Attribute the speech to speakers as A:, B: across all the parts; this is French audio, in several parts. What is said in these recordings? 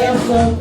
A: Personne,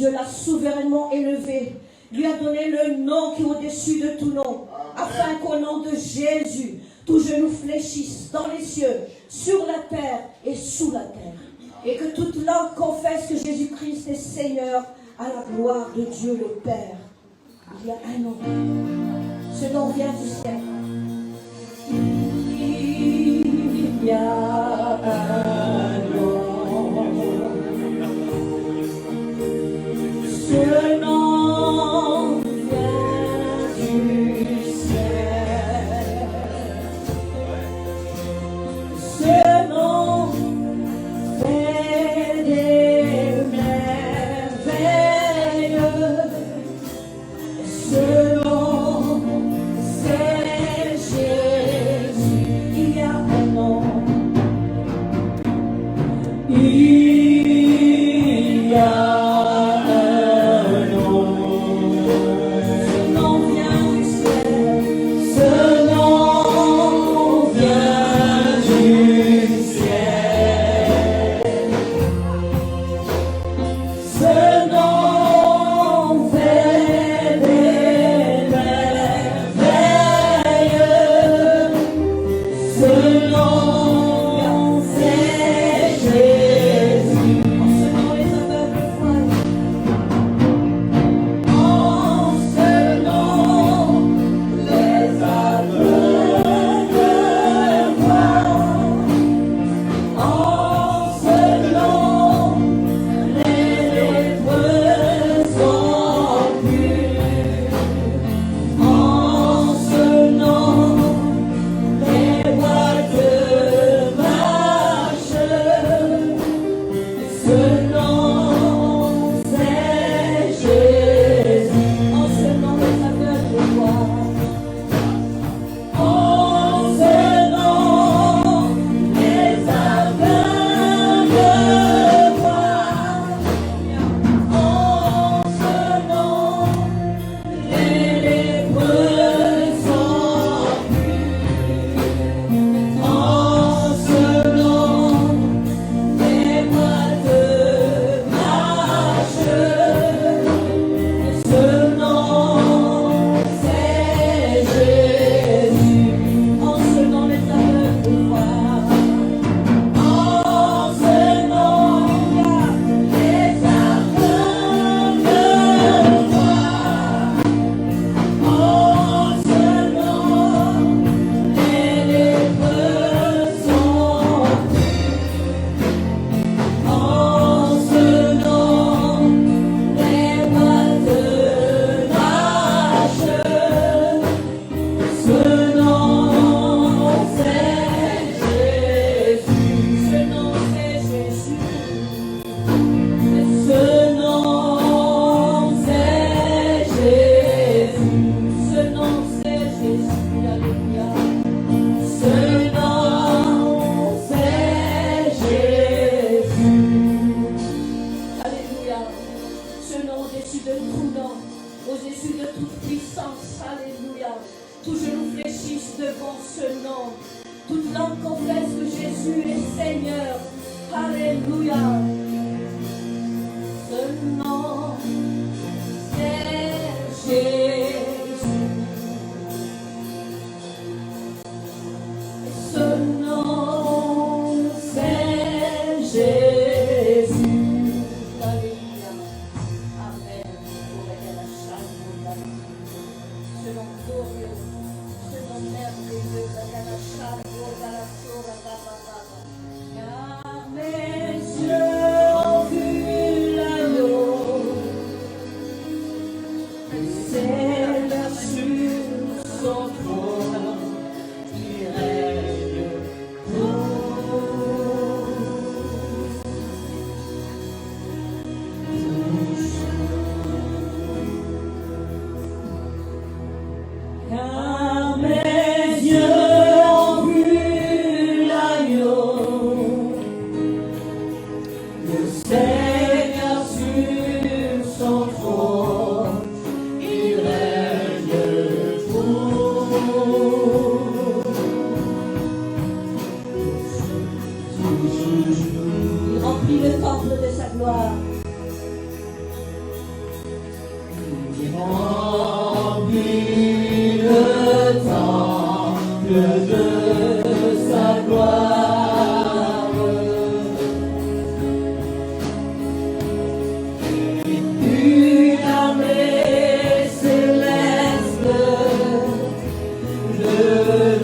B: Dieu l'a souverainement élevé, lui a donné le nom qui est au-dessus de tout nom, afin qu'au nom de Jésus, tout genou fléchisse dans les cieux, sur la terre et sous la terre. Et que toute langue confesse que Jésus-Christ est Seigneur à la gloire de Dieu le Père. Il y a un nom, ce nom vient du ciel. Il y a un nom. Ce nom vient du ciel. Ce nom fait des merveilles. Ce nom, c'est Tout genou fléchisse devant ce nom. Toute langue confesse que Jésus est Seigneur. Alléluia. Ce nom, c'est Jésus. Et ce nom, c'est Jésus. Alléluia. Amen. Ce nom glorieux, ce nom merveilleux. Car mes yeux ont vu l'agneau, Seigneur sur son trône, qui règne car mes yeux ont vu l'agneau, le Seigneur sur son trône, il règne pour. Il remplit le temple de sa gloire. Il remplit le temple de sa gloire. Une armée céleste le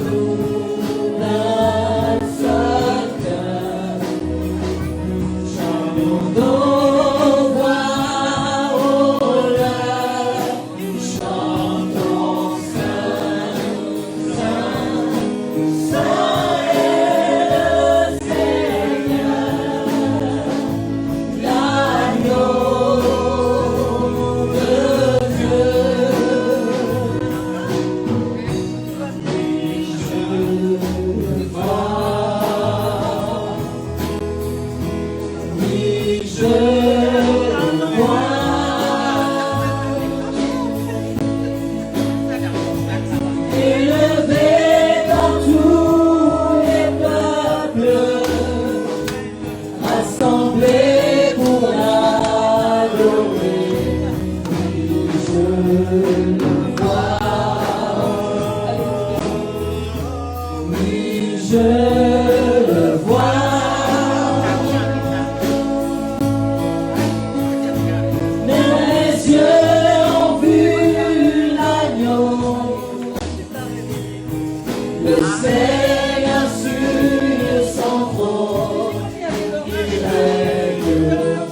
B: loue d'un seul cœur. Chantons nos voix au leur, chantons Saint, Saint, Saint est le Seigneur, l'agneau de Dieu. Oui, je le vois. Oui, je le vois. Élevé dans tous les peuples, rassemblés pour l'adorer. Oui, je le vois. Oui, je le vois. Mes yeux ont vu l'agneau, le Seigneur sur son trône, il règne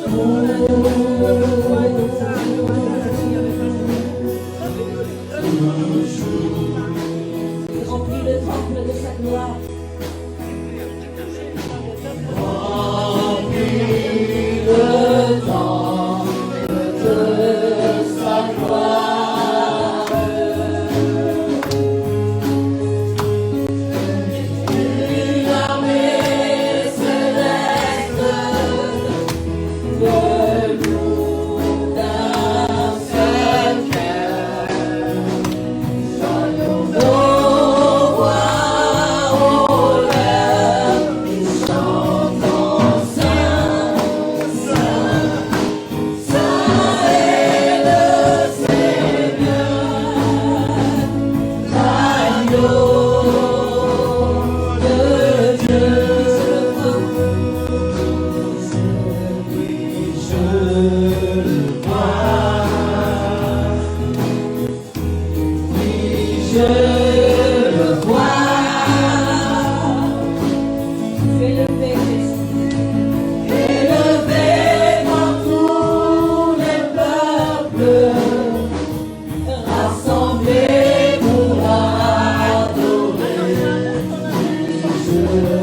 B: toujours. Il remplit le temple de sa gloire. Remplit le temple de sa gloire. Une armée céleste le loue d'un seul cœur. Joignons nos voix au leur, chantons Saint, Saint, Saint est le Seigneur, l'agneau de Dieu. Oui, je le vois. Oui, je le vois. Élevé, élevé par tous les peuples, rassemblés pour l'adorer. Oui, je le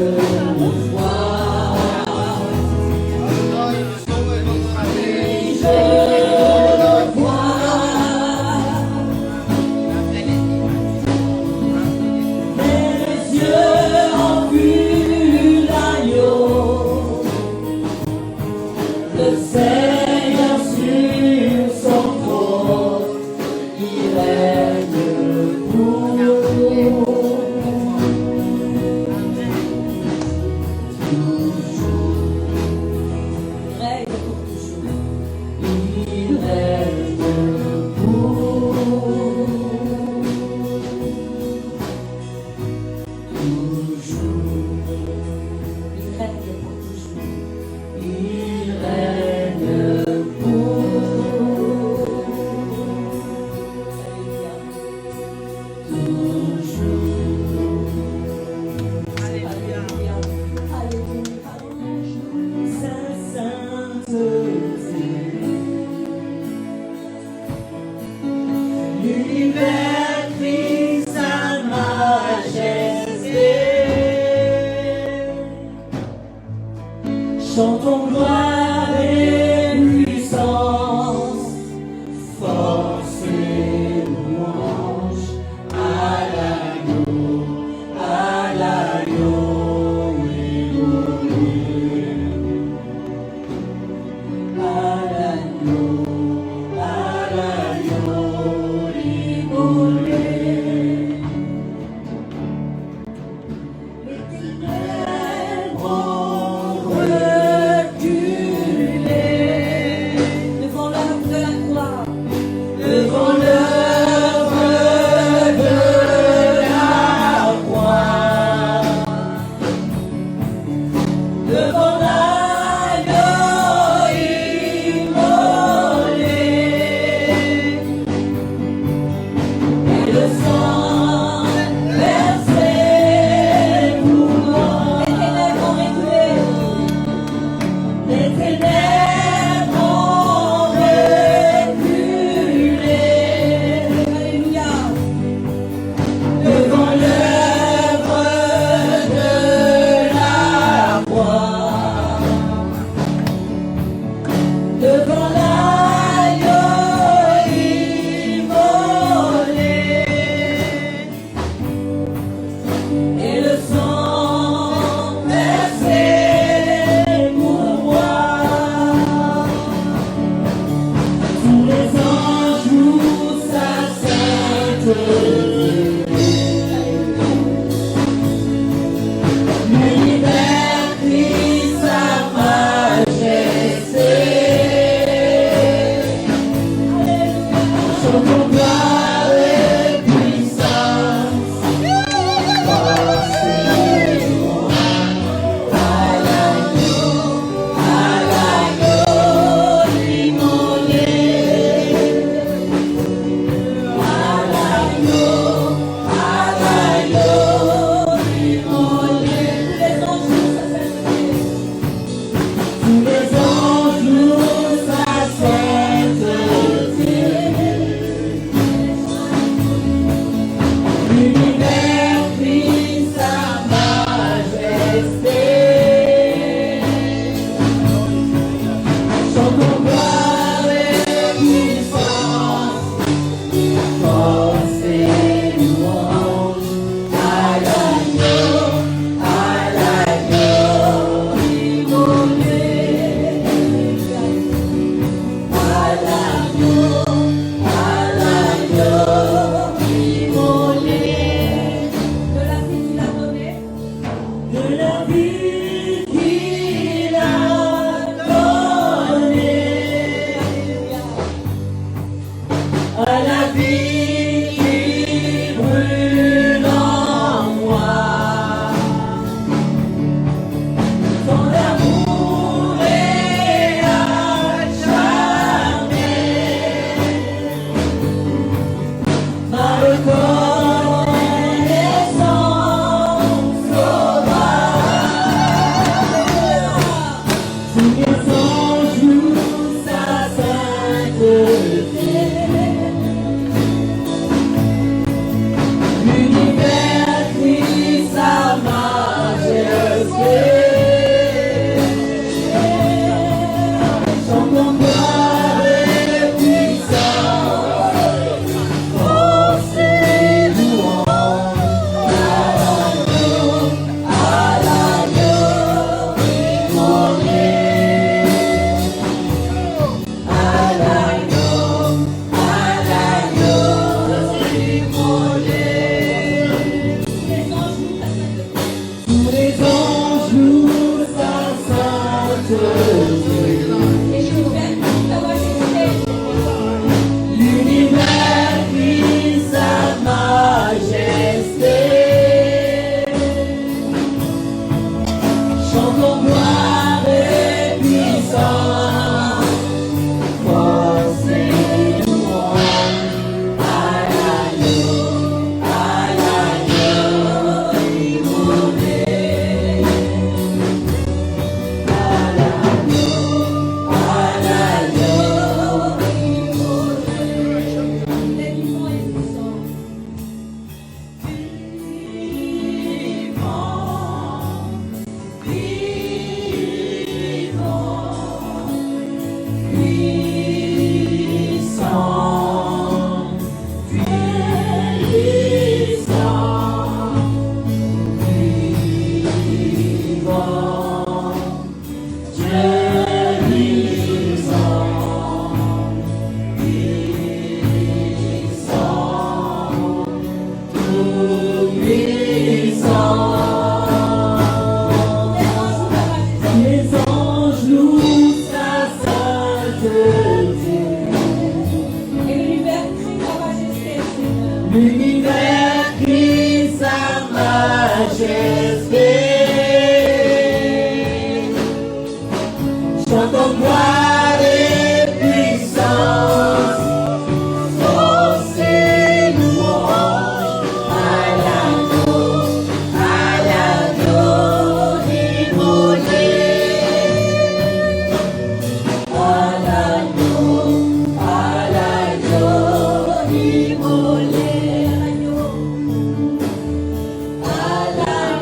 B: vois. Oui, je le vois.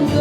B: Agneau,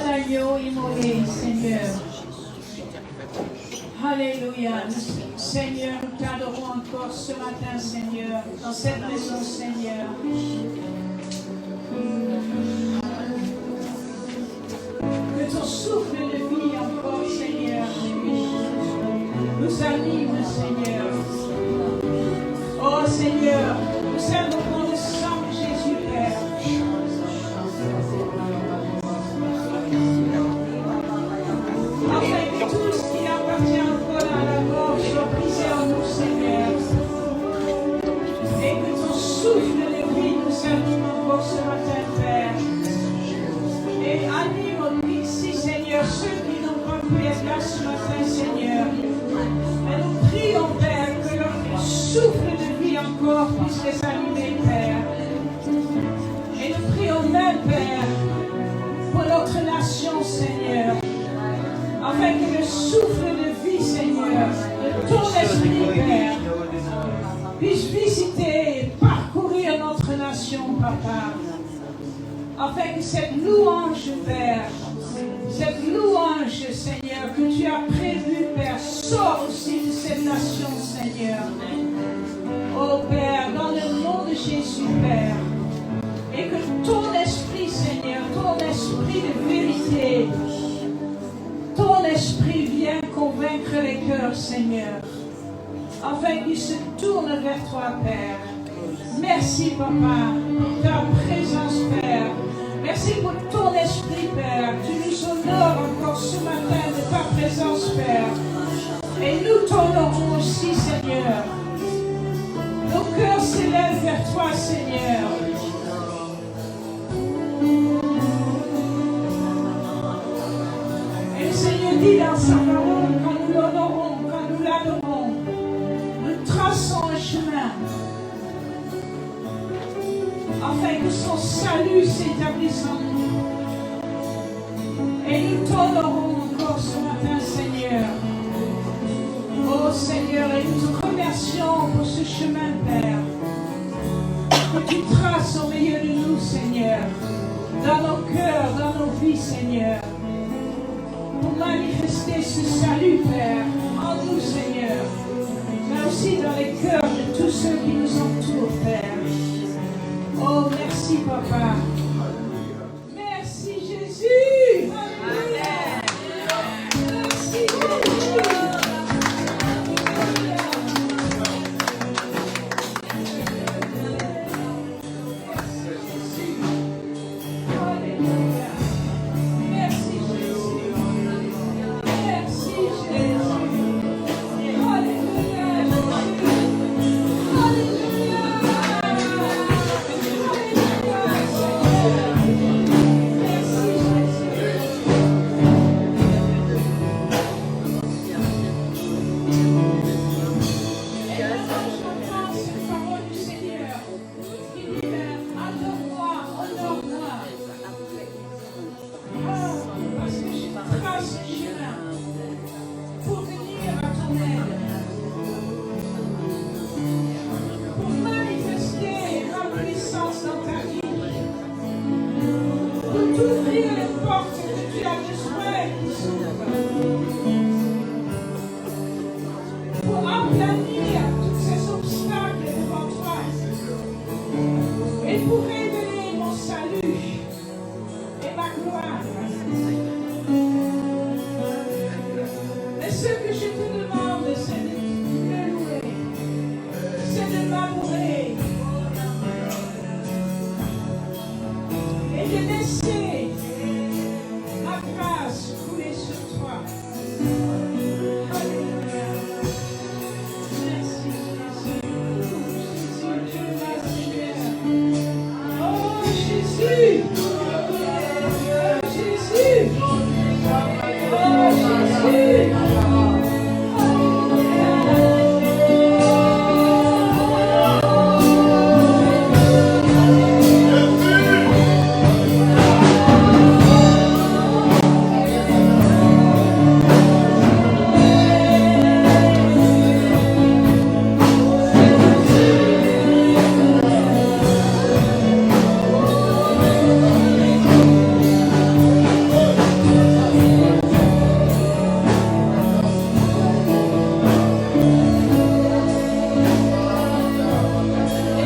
C: L'agneau immolé, Seigneur. Alléluia. Seigneur, nous t'adorons encore ce matin, Seigneur, dans cette maison, Seigneur. Que ton souffle de vie encore, Seigneur, nous anime, Seigneur. Oh, Seigneur, nous invoquons le sang de Jésus, Père. Afin que tout ce qui appartient encore à la mort soit brisé en nous, Seigneur. Et que ton souffle de vie nous anime encore ce matin, Père. Et anime ici, Seigneur, ceux qui n'ont pas pu être là ce matin, Seigneur. Et nous prions, Père, que leur souffle de vie encore puisse les animer, Père. Et nous prions même, Père, pour notre nation, Seigneur. Afin que le souffle de vie, Seigneur, de ton esprit, Père, puisse visiter et parcourir notre nation, Papa. Afin que cette louange, Père, cette louange, Seigneur, que tu as prévue, Père, sort aussi de cette nation, Seigneur. Oh, Père, dans le nom de Jésus, Père, et que ton esprit, Seigneur, ton esprit de vérité, ton esprit vient convaincre les cœurs, Seigneur, afin qu'ils se tournent vers toi, Père. Merci, Papa, pour ta présence, Père. Merci pour ton esprit, Père. Tu nous honores encore ce matin de ta présence, Père. Et nous t'honorons aussi, Seigneur. Nos cœurs s'élèvent vers toi, Seigneur. Et le Seigneur dit dans sa parole, quand nous l'honorons, quand nous l'adorons, nous traçons un chemin afin que son salut s'établisse en nous. Et nous t'honorons encore ce matin, Seigneur. Oh Seigneur, et nous te remercions pour ce chemin, Père, que tu traces au milieu de nous, Seigneur, dans nos cœurs, dans nos vies, Seigneur, pour manifester ce salut, Père, en nous, Seigneur, mais aussi dans les cœurs de tous ceux qui nous entourent, Père. Oh, merci, Papa. Merci, Jésus. Amen. Merci, Jésus. Alléluia. Merci, Jésus. fasse un chemin pour venir à ton aide, pour manifester la puissance dans ta vie, pour t'ouvrir les portes que tu as besoin qui s'ouvrent, pour aplanir tous ces obstacles devant toi et pour révéler mon salut et ma gloire. Et ce que je te demande, c'est de me louer, c'est de m'adorer et de laisser ma grâce couler sur toi. Alléluia. Merci Jésus. Jésus, Dieu Seigneur. Oh Jésus. Oh Jésus. Oh Jésus.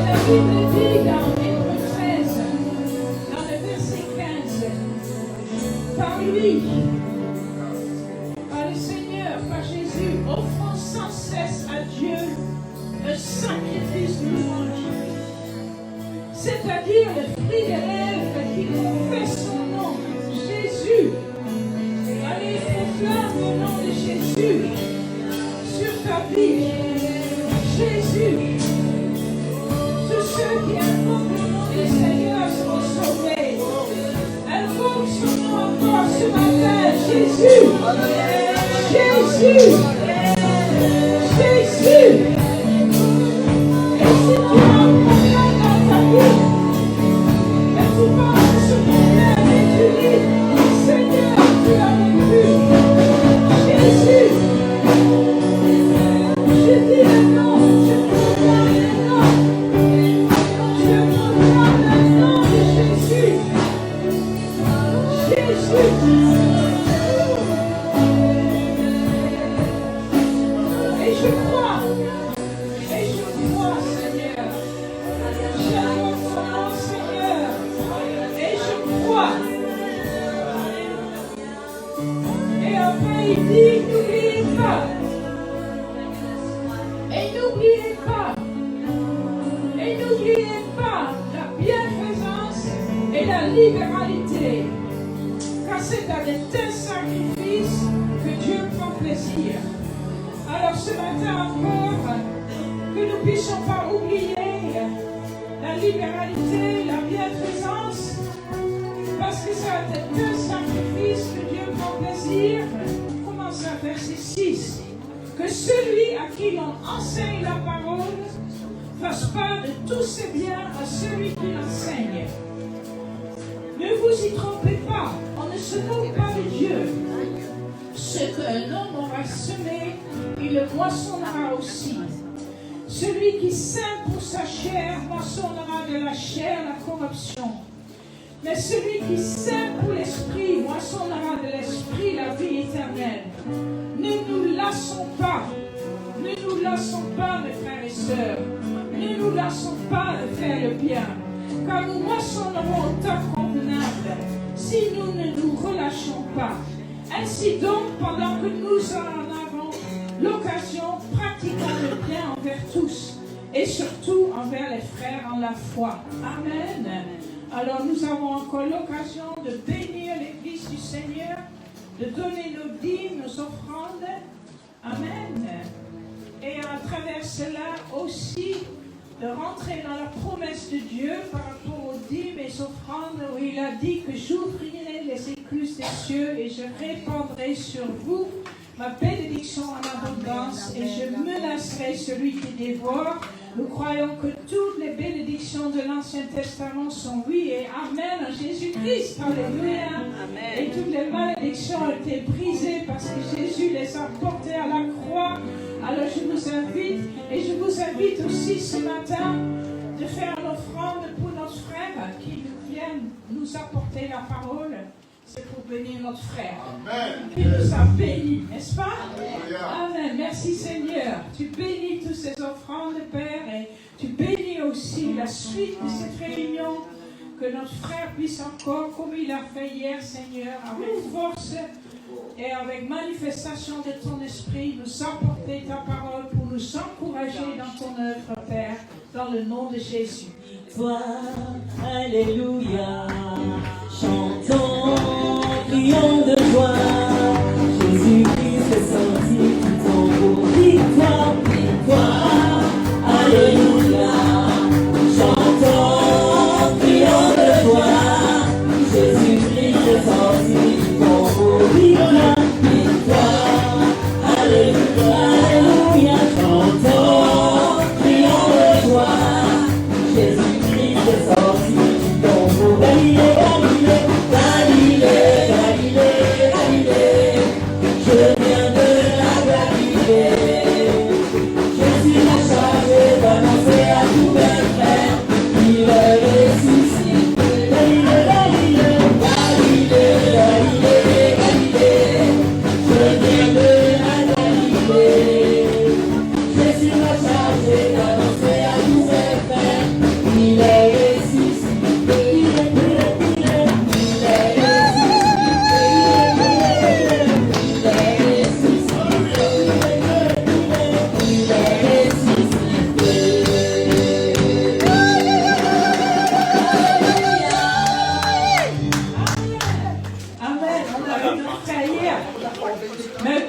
C: La Bible dit dans Hébreux 13, dans le verset 15, par lui, par le Seigneur, par Jésus, offrant sans cesse à Dieu un sacrifice de louange, c'est-à-dire le fruit des lèvres qui confesse son nom, Jésus. Allez, proclame le nom de Jésus sur ta vie. Jésus. Tous ceux qui invoquent le nom du Seigneur seront sauvés. Invoque son nom encore ce matin. Jésus. Jésus. Jésus. Et si tu as un problème dans ta vie, et tu penses à ce problème et tu dis, Seigneur, tu as vécu. Jésus. Je dis le nom, je proclame le nom. Je proclame le nom de Jésus. Jésus. Et je crois, Seigneur. J'invoque ton nom, Seigneur. Et je crois. Et après, il dit, n'oubliez pas. Et n'oubliez pas. Et n'oubliez pas la bienfaisance et la libéralité. Car c'est dans de tels sacrifices que Dieu prend plaisir. Alors ce matin encore, que nous ne puissions pas oublier la libéralité, la bienfaisance, parce que c'est de tels sacrifices que Dieu prend plaisir. Commence à verset 6. Que celui à qui l'on enseigne la parole fasse part de tous ses biens à celui qui l'enseigne. Ne vous y trompez pas, on ne se moque pas de Dieu. Ce qu'un homme aura semé, il le moissonnera aussi. Celui qui sème pour sa chair moissonnera de la chair la corruption. Mais celui qui sème pour l'esprit moissonnera de l'esprit la vie éternelle. Ne nous lassons pas, mes frères et sœurs. Ne nous lassons pas de faire le bien, car nous moissonnerons au temps convenable si nous ne nous relâchons pas. Ainsi donc, pendant que nous en avons l'occasion, pratiquons le bien envers tous et surtout envers les frères en la foi. Amen. Alors nous avons encore l'occasion de bénir l'Église du Seigneur, de donner nos dîmes, nos offrandes. Amen. Et à travers cela aussi, de rentrer dans la promesse de Dieu par rapport aux dîmes et offrandes, où il a dit que j'ouvrirai les écluses des cieux et je répandrai sur vous ma bénédiction en abondance et je menacerai celui qui dévore. Nous croyons que toutes les bénédictions de l'Ancien Testament sont oui et amen en Jésus-Christ. Alléluia.
D: Amen.
C: Et toutes les malédictions ont été brisées parce que Jésus les a portées à la croix. Alors je vous invite, et je vous invite aussi ce matin de faire une offrande pour notre frère qui vient nous apporter la parole. C'est pour bénir notre frère.
E: Amen.
C: Il nous a bénis, n'est-ce pas?
E: Alléluia.
C: Amen. Merci Seigneur. Tu bénis toutes ces offrandes, Père, et tu bénis aussi la suite de cette réunion. Que notre frère puisse encore, comme il a fait hier, Seigneur, avec force et avec manifestation de ton esprit, nous apporter ta parole pour nous encourager dans ton œuvre, Père, dans le nom de Jésus.
A: Toi, alléluia, chantons, crions de joie, Jésus-Christ est sorti du tombeau. Victoire, victoire, alléluia, chantons, crions de joie, Jésus-Christ est sorti du tombeau. Victoire, victoire, alléluia, alléluia, chantons, crions de joie, Jésus-Christ est sorti du tombeau. Galilée, Galilée, Galilée, Galilée, Galilée, je viens de la Galilée. Jésus m'a chargé d'annoncer à tous mes frères qu'il est ressuscité. Galilée, Galilée, Galilée, Galilée, Galilée, je viens de la Galilée. Jésus m'a chargé d'annoncer à tous mes frères qu'il est ressuscité. Il est ressuscité. Il est
C: Amen. On a eu notre frère hier. Mais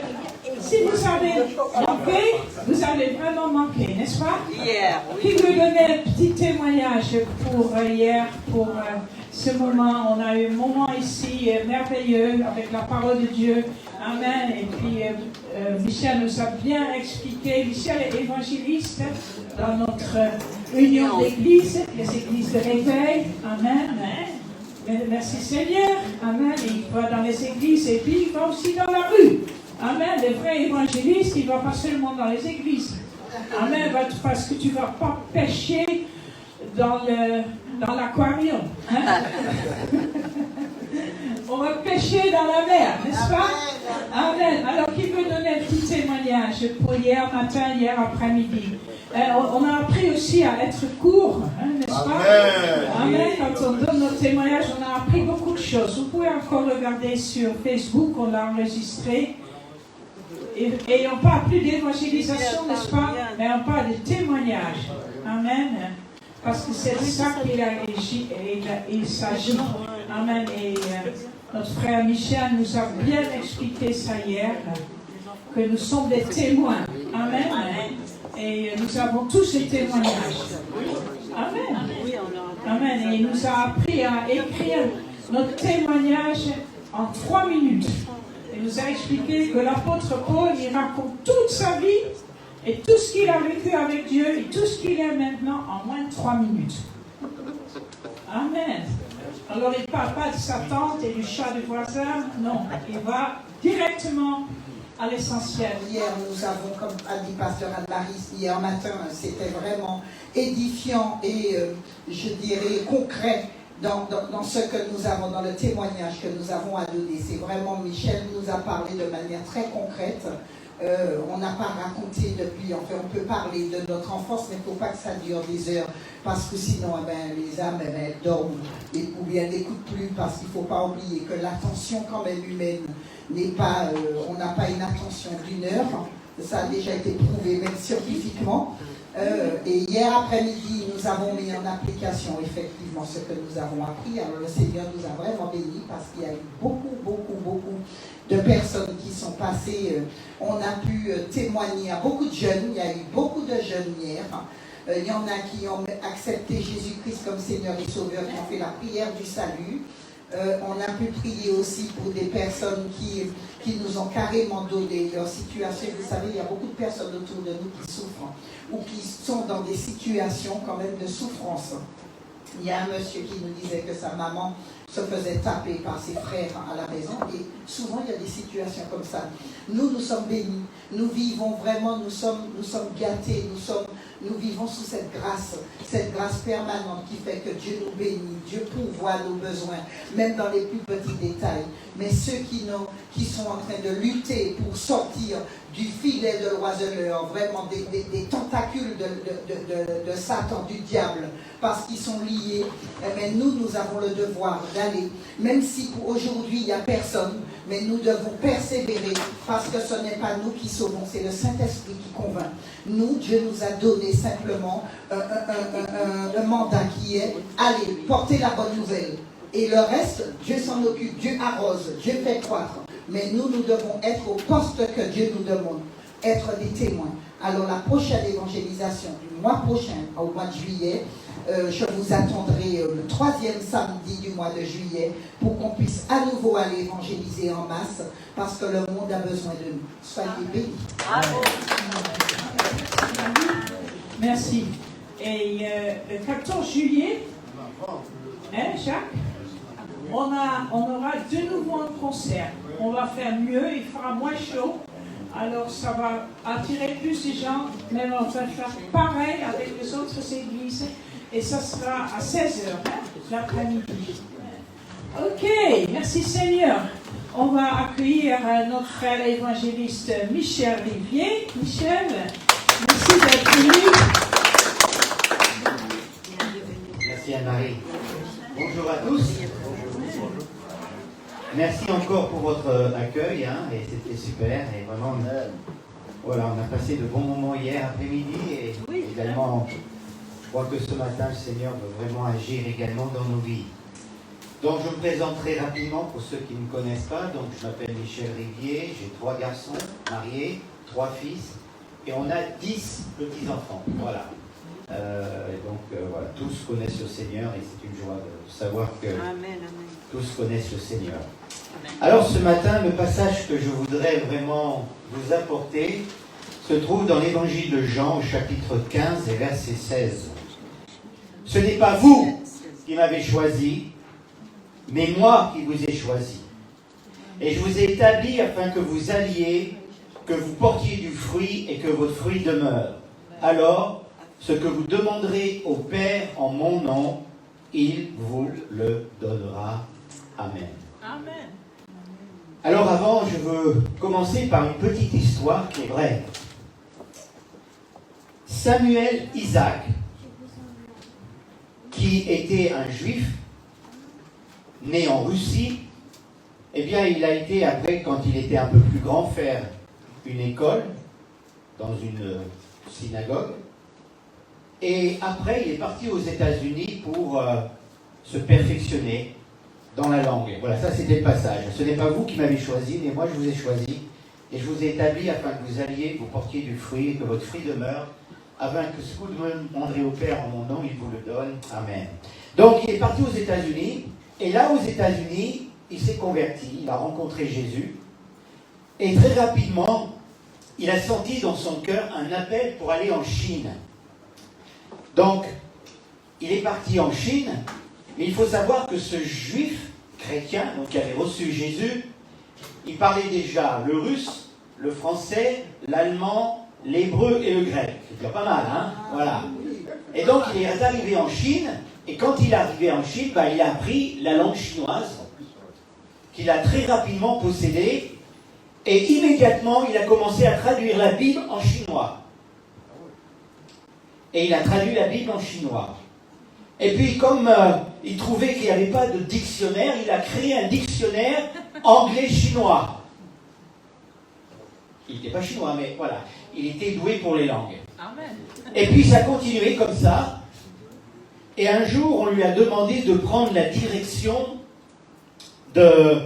C: si vous avez manqué, vous avez vraiment manqué, n'est-ce pas?
D: Hier, oui.
C: Qui veut donner un petit témoignage pour hier, pour ce moment? On a eu un moment ici merveilleux avec la parole de Dieu. Amen. Et puis Michel nous a bien expliqué. Michel est évangéliste dans notre union d'église, les églises de réveil. Amen. Merci Seigneur. Amen. Et il va dans les églises et puis il va aussi dans la rue. Amen. Les vrais évangélistes, il ne va pas seulement dans les églises. Amen. Parce que tu ne vas pas pêcher dans l'aquarium. Hein? On va pêcher dans la mer, n'est-ce pas? Amen. Alors, qui veut donner un petit témoignage pour hier matin, hier après-midi? On a appris aussi à être court, hein, n'est-ce pas? Amen. Quand on donne nos témoignages, on a appris beaucoup de choses. Vous pouvez encore regarder sur Facebook, on l'a enregistré. Et on parle plus d'évangélisation, n'est-ce pas? Mais on parle de témoignage. Amen. Parce que c'est de ça qu'il s'agit. Amen. Et notre frère Michel nous a bien expliqué ça hier, que nous sommes des témoins. Amen. Et nous avons tous ces témoignages. Amen. Amen. Et il nous a appris à écrire notre témoignage en 3 minutes. Il nous a expliqué que l'apôtre Paul, il raconte toute sa vie et tout ce qu'il a vécu avec Dieu et tout ce qu'il est maintenant en moins de 3 minutes. Amen. Alors il ne parle pas de sa tante et du chat du voisin, non. Il va directement à l'essentiel.
F: Hier, nous avons, comme a dit Pasteur Anne-Marie, hier matin, c'était vraiment édifiant et, je dirais, concret dans ce que nous avons, dans le témoignage que nous avons à donner. C'est vraiment, Michel nous a parlé de manière très concrète. On n'a pas raconté depuis, enfin on peut parler de notre enfance, mais il ne faut pas que ça dure des heures, parce que sinon les âmes elles dorment, ou bien n'écoutent plus, parce qu'il ne faut pas oublier que l'attention quand même humaine n'est pas, on n'a pas une attention d'1 heure, ça a déjà été prouvé même scientifiquement. Et hier après-midi, nous avons mis en application effectivement ce que nous avons appris. Alors le Seigneur nous a vraiment bénis parce qu'il y a eu beaucoup de personnes qui sont passées. On a pu témoigner à beaucoup de jeunes. Il y a eu beaucoup de jeunes hier. Il y en a qui ont accepté Jésus-Christ comme Seigneur et Sauveur, qui ont fait la prière du salut. On a pu prier aussi pour des personnes qui nous ont carrément donné leur situation. Vous savez, il y a beaucoup de personnes autour de nous qui souffrent ou qui sont dans des situations quand même de souffrance. Il y a un monsieur qui nous disait que sa maman se faisait taper par ses frères à la maison et souvent il y a des situations comme ça. Nous sommes bénis, nous vivons vraiment, nous sommes gâtés, nous vivons sous cette grâce permanente qui fait que Dieu nous bénit, Dieu pourvoit nos besoins, même dans les plus petits détails. Mais ceux qui sont en train de lutter pour sortir du filet de l'oiseleur, vraiment des tentacules de Satan, du diable, parce qu'ils sont liés, mais nous avons le devoir d'aller, même si pour aujourd'hui il n'y a personne, mais nous devons persévérer, parce que ce n'est pas nous qui sauvons, c'est le Saint-Esprit qui convainc. Nous, Dieu nous a donné simplement un mandat qui est aller porter la bonne nouvelle. Et le reste, Dieu s'en occupe, Dieu arrose, Dieu fait croître. Mais nous devons être au poste que Dieu nous demande, être des témoins. Alors la prochaine évangélisation du mois prochain, au mois de juillet, je vous attendrai le 3e samedi du mois de juillet pour qu'on puisse à nouveau aller évangéliser en masse parce que le monde a besoin de nous. Soyez bénis.
C: Merci. Et le 14 juillet, hein, Jacques, on aura de nouveau un concert. On va faire mieux, il fera moins chaud. Alors ça va attirer plus de gens, mais on va faire pareil avec les autres églises. Et ça sera à 16h, l'après-midi. Ok, merci Seigneur. On va accueillir notre frère évangéliste Michel Rivier. Michel, merci d'être venu.
D: Merci Anne-Marie. Bonjour à tous. Merci encore pour votre accueil, et c'était super. Et vraiment, voilà, on a passé de bons moments hier après-midi et également, je crois que ce matin, le Seigneur veut vraiment agir également dans nos vies. Donc, je me présente très rapidement pour ceux qui ne me connaissent pas. Donc, je m'appelle Michel Rivier, j'ai 3 garçons mariés, 3 fils, et on a 10 petits-enfants. Voilà. Voilà, tous connaissent le Seigneur et c'est une joie de savoir que tous connaissent le Seigneur. Alors ce matin, le passage que je voudrais vraiment vous apporter se trouve dans l'évangile de Jean, au chapitre 15 et verset 16. Ce n'est pas vous qui m'avez choisi, mais moi qui vous ai choisi. Et je vous ai établi afin que vous alliez, que vous portiez du fruit et que votre fruit demeure. Alors, ce que vous demanderez au Père en mon nom, il vous le donnera. Amen.
C: Amen.
D: Alors avant, je veux commencer par une petite histoire qui est vraie. Samuel Isaac, qui était un juif, né en Russie, eh bien il a été après, quand il était un peu plus grand, faire une école dans une synagogue. Et après, il est parti aux États-Unis pour se perfectionner dans la langue. Voilà, ça c'était le passage. Ce n'est pas vous qui m'avez choisi, mais moi je vous ai choisi. Et je vous ai établi afin que vous alliez, vous portiez du fruit, et que votre fruit demeure, afin que ce que vous demanderez au Père en mon nom, il vous le donne. Amen. Donc il est parti aux États-Unis. Et là, aux États-Unis, il s'est converti, il a rencontré Jésus. Et très rapidement, il a senti dans son cœur un appel pour aller en Chine. Donc, il est parti en Chine, mais il faut savoir que ce juif chrétien, donc qui avait reçu Jésus, il parlait déjà le russe, le français, l'allemand, l'hébreu et le grec. C'est déjà pas mal, hein? Voilà. Et donc, il est arrivé en Chine, et quand il est arrivé en Chine, il a appris la langue chinoise, qu'il a très rapidement possédée, et immédiatement, il a commencé à traduire la Bible en chinois. Et il a traduit la Bible en chinois. Et puis, comme il trouvait qu'il n'y avait pas de dictionnaire, il a créé un dictionnaire anglais-chinois. Il n'était pas chinois, mais voilà. Il était doué pour les langues.
C: Amen.
D: Et puis, ça a continué comme ça. Et un jour, on lui a demandé de prendre la direction de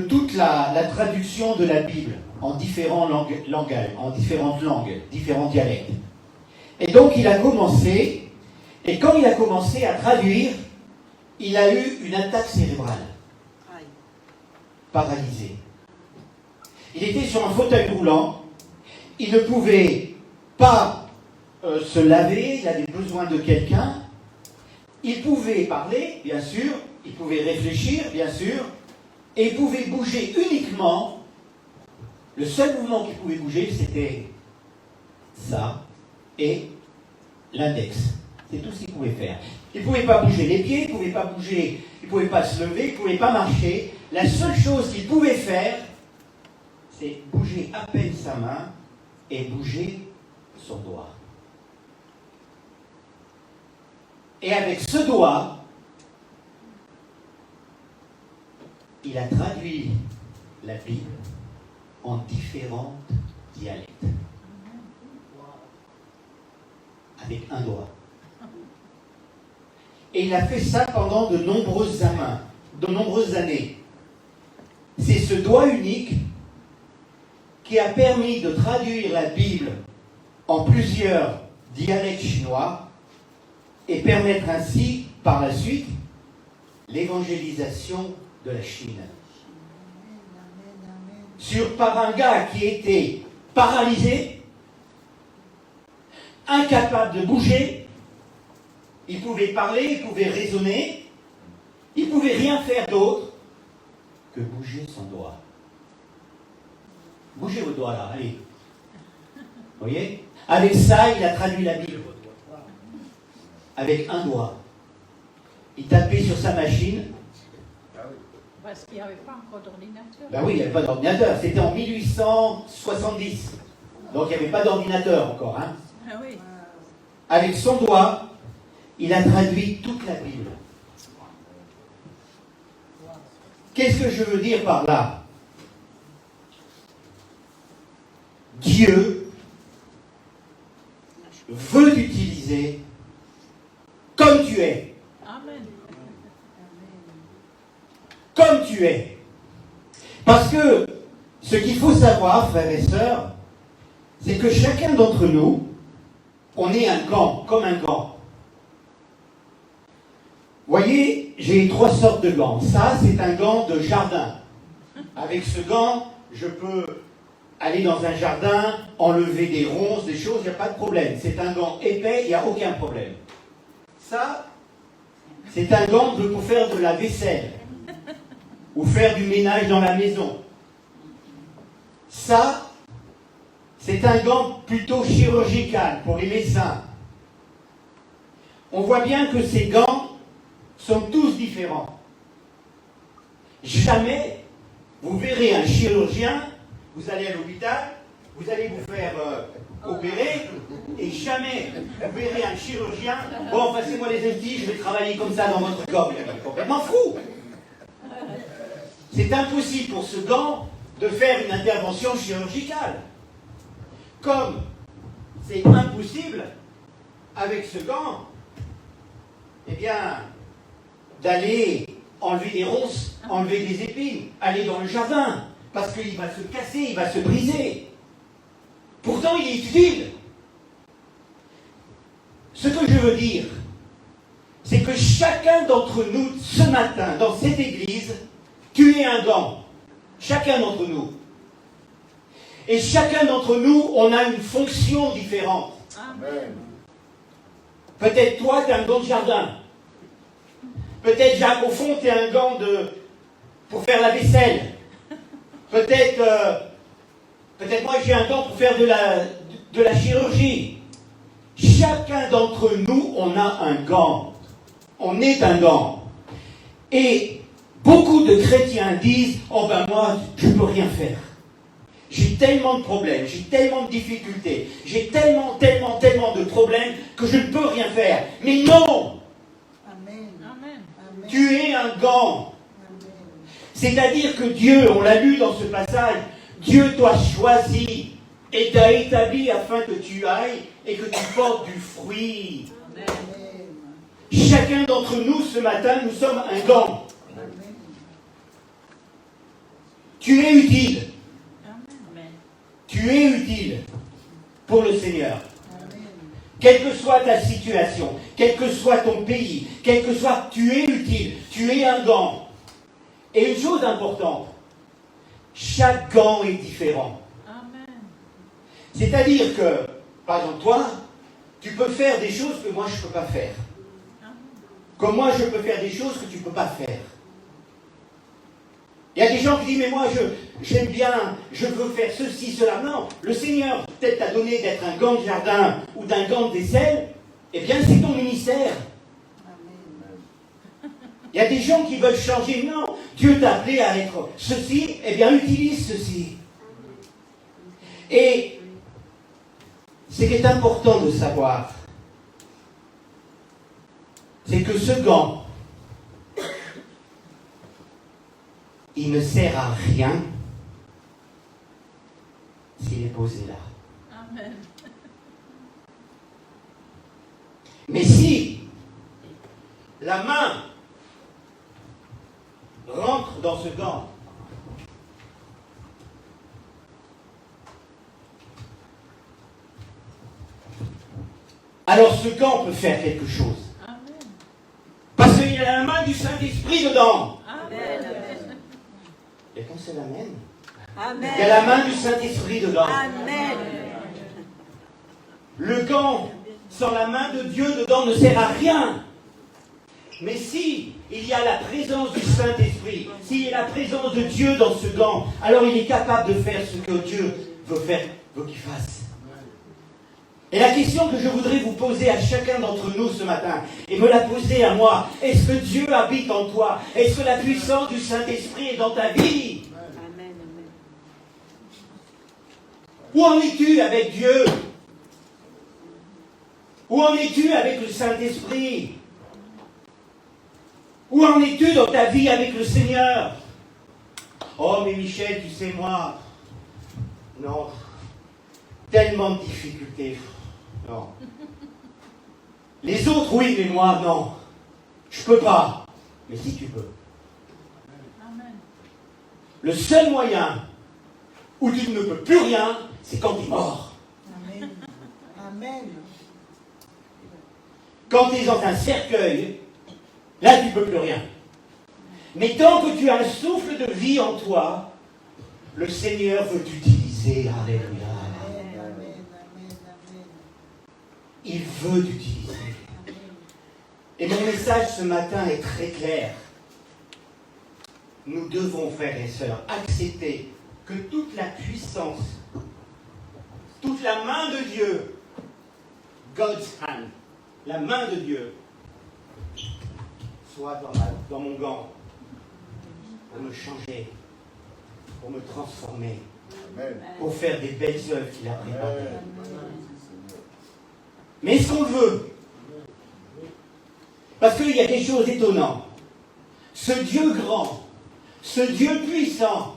D: toute la traduction de la Bible en différents langages, en différentes langues, différents dialectes. Et donc il a commencé, et quand il a commencé à traduire, il a eu une attaque cérébrale. paralysé. Il était sur un fauteuil roulant, il ne pouvait pas se laver, il avait besoin de quelqu'un. Il pouvait parler, bien sûr, il pouvait réfléchir, bien sûr, et il pouvait bouger uniquement. Le seul mouvement qu'il pouvait bouger, c'était ça et l'index. C'est tout ce qu'il pouvait faire. Il ne pouvait pas bouger les pieds, il ne pouvait pas bouger, il ne pouvait pas se lever, il ne pouvait pas marcher. La seule chose qu'il pouvait faire, c'est bouger à peine sa main et bouger son doigt. Et avec ce doigt, il a traduit la Bible en différentes dialectes. Avec un doigt. Et il a fait ça pendant de nombreuses années. C'est ce doigt unique qui a permis de traduire la Bible en plusieurs dialectes chinois et permettre ainsi, par la suite, l'évangélisation de la Chine. Par un gars qui était paralysé, incapable de bouger, il pouvait parler, il pouvait raisonner, il ne pouvait rien faire d'autre que bouger son doigt. Bougez vos doigts là, allez. Vous voyez? Avec ça, il a traduit la Bible. Avec un doigt. Il tapait sur sa machine.
C: Parce qu'il n'y avait pas encore d'ordinateur.
D: Ben oui, il n'y avait pas d'ordinateur. C'était en 1870. Donc il n'y avait pas d'ordinateur encore. Hein.
C: Ah oui.
D: Avec son doigt, il a traduit toute la Bible. Qu'est-ce que je veux dire par là? Dieu veut t'utiliser comme tu es.
C: Amen.
D: Comme tu es. Parce que ce qu'il faut savoir, frères et sœurs, c'est que chacun d'entre nous, on est un gant, comme un gant. Vous voyez, j'ai 3 sortes de gants. Ça, c'est un gant de jardin. Avec ce gant, je peux aller dans un jardin, enlever des ronces, des choses, il n'y a pas de problème. C'est un gant épais, il n'y a aucun problème. Ça, c'est un gant pour faire de la vaisselle ou faire du ménage dans la maison. Ça, c'est un gant plutôt chirurgical pour les médecins. On voit bien que ces gants sont tous différents. Jamais vous verrez un chirurgien, vous allez à l'hôpital, vous allez vous faire opérer, et jamais vous verrez un chirurgien, bon, passez-moi les outils, je vais travailler comme ça dans votre corps. Il est complètement fou. C'est impossible pour ce gant de faire une intervention chirurgicale. Comme c'est impossible avec ce gant, eh bien, d'aller enlever des ronces, enlever des épines, aller dans le jardin, parce qu'il va se casser, il va se briser. Pourtant, il est utile. Ce que je veux dire, c'est que chacun d'entre nous, ce matin, dans cette église, tu es un gant. Chacun d'entre nous. Et chacun d'entre nous, on a une fonction différente.
C: Amen.
D: Peut-être toi, tu es un gant de jardin. Peut-être Jacques, au fond, tu es un gant pour faire la vaisselle. Peut-être moi, j'ai un gant pour faire de la chirurgie. Chacun d'entre nous, on a un gant. On est un gant. Et beaucoup de chrétiens disent, oh ben moi, je ne peux rien faire. J'ai tellement de problèmes, j'ai tellement de difficultés, j'ai tellement de problèmes que je ne peux rien faire. Mais non!
F: Amen.
C: Amen.
F: Amen.
D: Tu es un gant.
F: Amen.
D: C'est-à-dire que Dieu, on l'a lu dans ce passage, Dieu t'a choisi et t'a établi afin que tu ailles et que tu portes du fruit.
C: Amen.
F: Amen.
D: Chacun d'entre nous, ce matin, nous sommes un gant.
F: Amen.
D: Tu es utile.
C: Amen.
D: Tu es utile pour le Seigneur.
F: Amen.
D: Quelle que soit ta situation, quel que soit ton pays, quel que soit, tu es utile. Tu es un gant. Et une chose importante, chaque gant est différent.
C: Amen.
D: C'est-à-dire que, par exemple, toi, tu peux faire des choses que moi je ne peux pas faire. Comme moi je peux faire des choses que tu ne peux pas faire. Il y a des gens qui disent, mais moi j'aime bien, je veux faire ceci, cela. Non, le Seigneur peut-être t'a donné d'être un gant de jardin ou d'un gant de vaisselle, eh bien c'est ton ministère. Il y a des gens qui veulent changer. Non, Dieu t'a appelé à être ceci, eh bien utilise ceci. Et ce qui est important de savoir, c'est que ce gant, il ne sert à rien s'il est posé là.
C: Amen.
D: Mais si la main rentre dans ce gant, alors ce gant peut faire quelque chose.
C: Amen.
D: Parce qu'il y a la main du Saint-Esprit dedans.
C: Amen.
D: Et quand c'est la main,
E: Amen.
D: il y a la main du Saint-Esprit dedans.
E: Amen.
D: Le gant sans la main de Dieu dedans ne sert à rien. Mais si il y a la présence du Saint-Esprit, s'il y a la présence de Dieu dans ce gant, alors il est capable de faire ce que Dieu veut qu'il fasse. Et la question que je voudrais vous poser à chacun d'entre nous ce matin, et me la poser à moi, est-ce que Dieu habite en toi? Est-ce que la puissance du Saint-Esprit est dans ta vie?
E: Amen.
D: Où en es-tu avec Dieu? Où en es-tu avec le Saint-Esprit? Où en es-tu dans ta vie avec le Seigneur? Oh, mais Michel, tu sais, moi, non, tellement de difficultés. Non. Les autres, oui, mais moi, non. Je peux pas. Mais si tu peux.
C: Amen.
D: Le seul moyen où tu ne peux plus rien, c'est quand tu es mort.
F: Amen. Amen.
D: Quand tu es dans un cercueil, là, tu ne peux plus rien. Mais tant que tu as un souffle de vie en toi, le Seigneur veut t'utiliser. Alléluia. Il veut t'utiliser. Et mon message ce matin est très clair. Nous devons, frères et sœurs, accepter que toute la puissance, toute la main de Dieu, God's hand, la main de Dieu, soit dans mon gant, pour me changer, pour me transformer, pour faire des belles œuvres qu'il a préparées. Mais est-ce qu'on le veut? Parce qu'il y a quelque chose d'étonnant. Ce Dieu grand, ce Dieu puissant,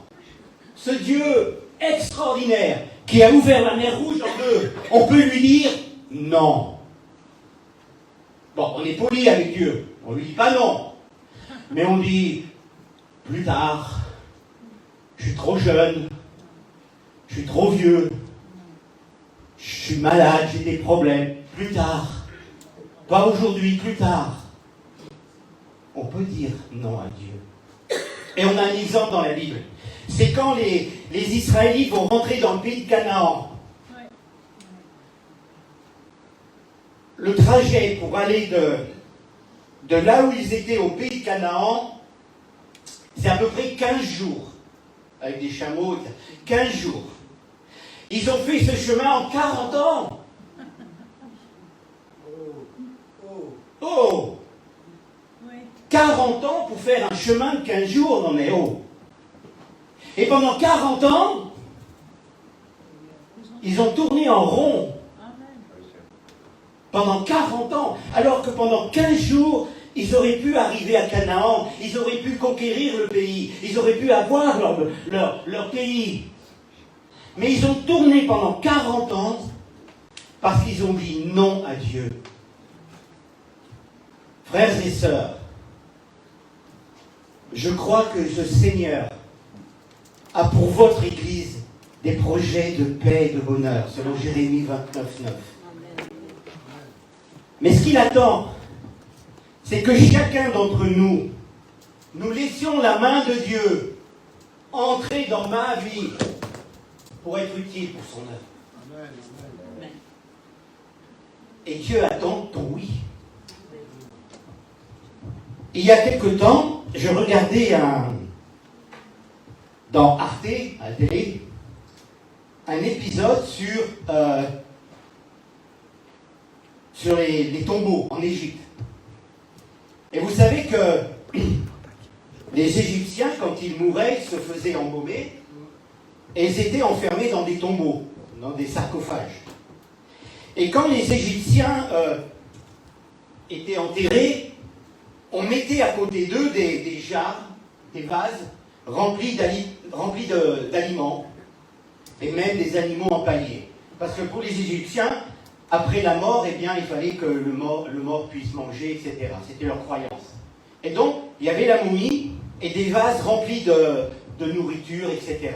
D: ce Dieu extraordinaire qui a ouvert la mer Rouge en deux, on peut lui dire non. Bon, on est poli avec Dieu, on lui dit pas non. Mais on dit plus tard, je suis trop jeune, je suis trop vieux, je suis malade, j'ai des problèmes. Plus tard, pas aujourd'hui, plus tard. On peut dire non à Dieu. Et on a un exemple dans la Bible. C'est quand les Israélites vont rentrer dans le pays de Canaan. Le trajet pour aller de là où ils étaient au pays de Canaan, c'est à peu près 15 jours. Avec des chameaux, 15 jours. Ils ont fait ce chemin en 40 ans. Oh! 40 ans pour faire un chemin de 15 jours, non mais oh! Et pendant 40 ans, ils ont tourné en rond. Pendant 40 ans. Alors que pendant 15 jours, ils auraient pu arriver à Canaan, ils auraient pu conquérir le pays, ils auraient pu avoir leur pays. Mais ils ont tourné pendant 40 ans parce qu'ils ont dit non à Dieu. Frères et sœurs, je crois que le Seigneur a pour votre Église des projets de paix et de bonheur, selon Jérémie 29:9. Mais ce qu'il attend, c'est que chacun d'entre nous, nous laissions la main de Dieu entrer dans ma vie pour être utile pour son œuvre. Et Dieu attend ton oui. Il y a quelque temps, je regardais dans Arte, à la télé, un épisode sur les tombeaux en Égypte. Et vous savez que les Égyptiens, quand ils mouraient, ils se faisaient embaumer et ils étaient enfermés dans des tombeaux, dans des sarcophages. Et quand les Égyptiens étaient enterrés, on mettait à côté d'eux des jarres, des vases remplis d'aliments et même des animaux empaillés. Parce que pour les Égyptiens, après la mort, eh bien, il fallait que le mort puisse manger, etc. C'était leur croyance. Et donc, il y avait la momie et des vases remplis de nourriture, etc.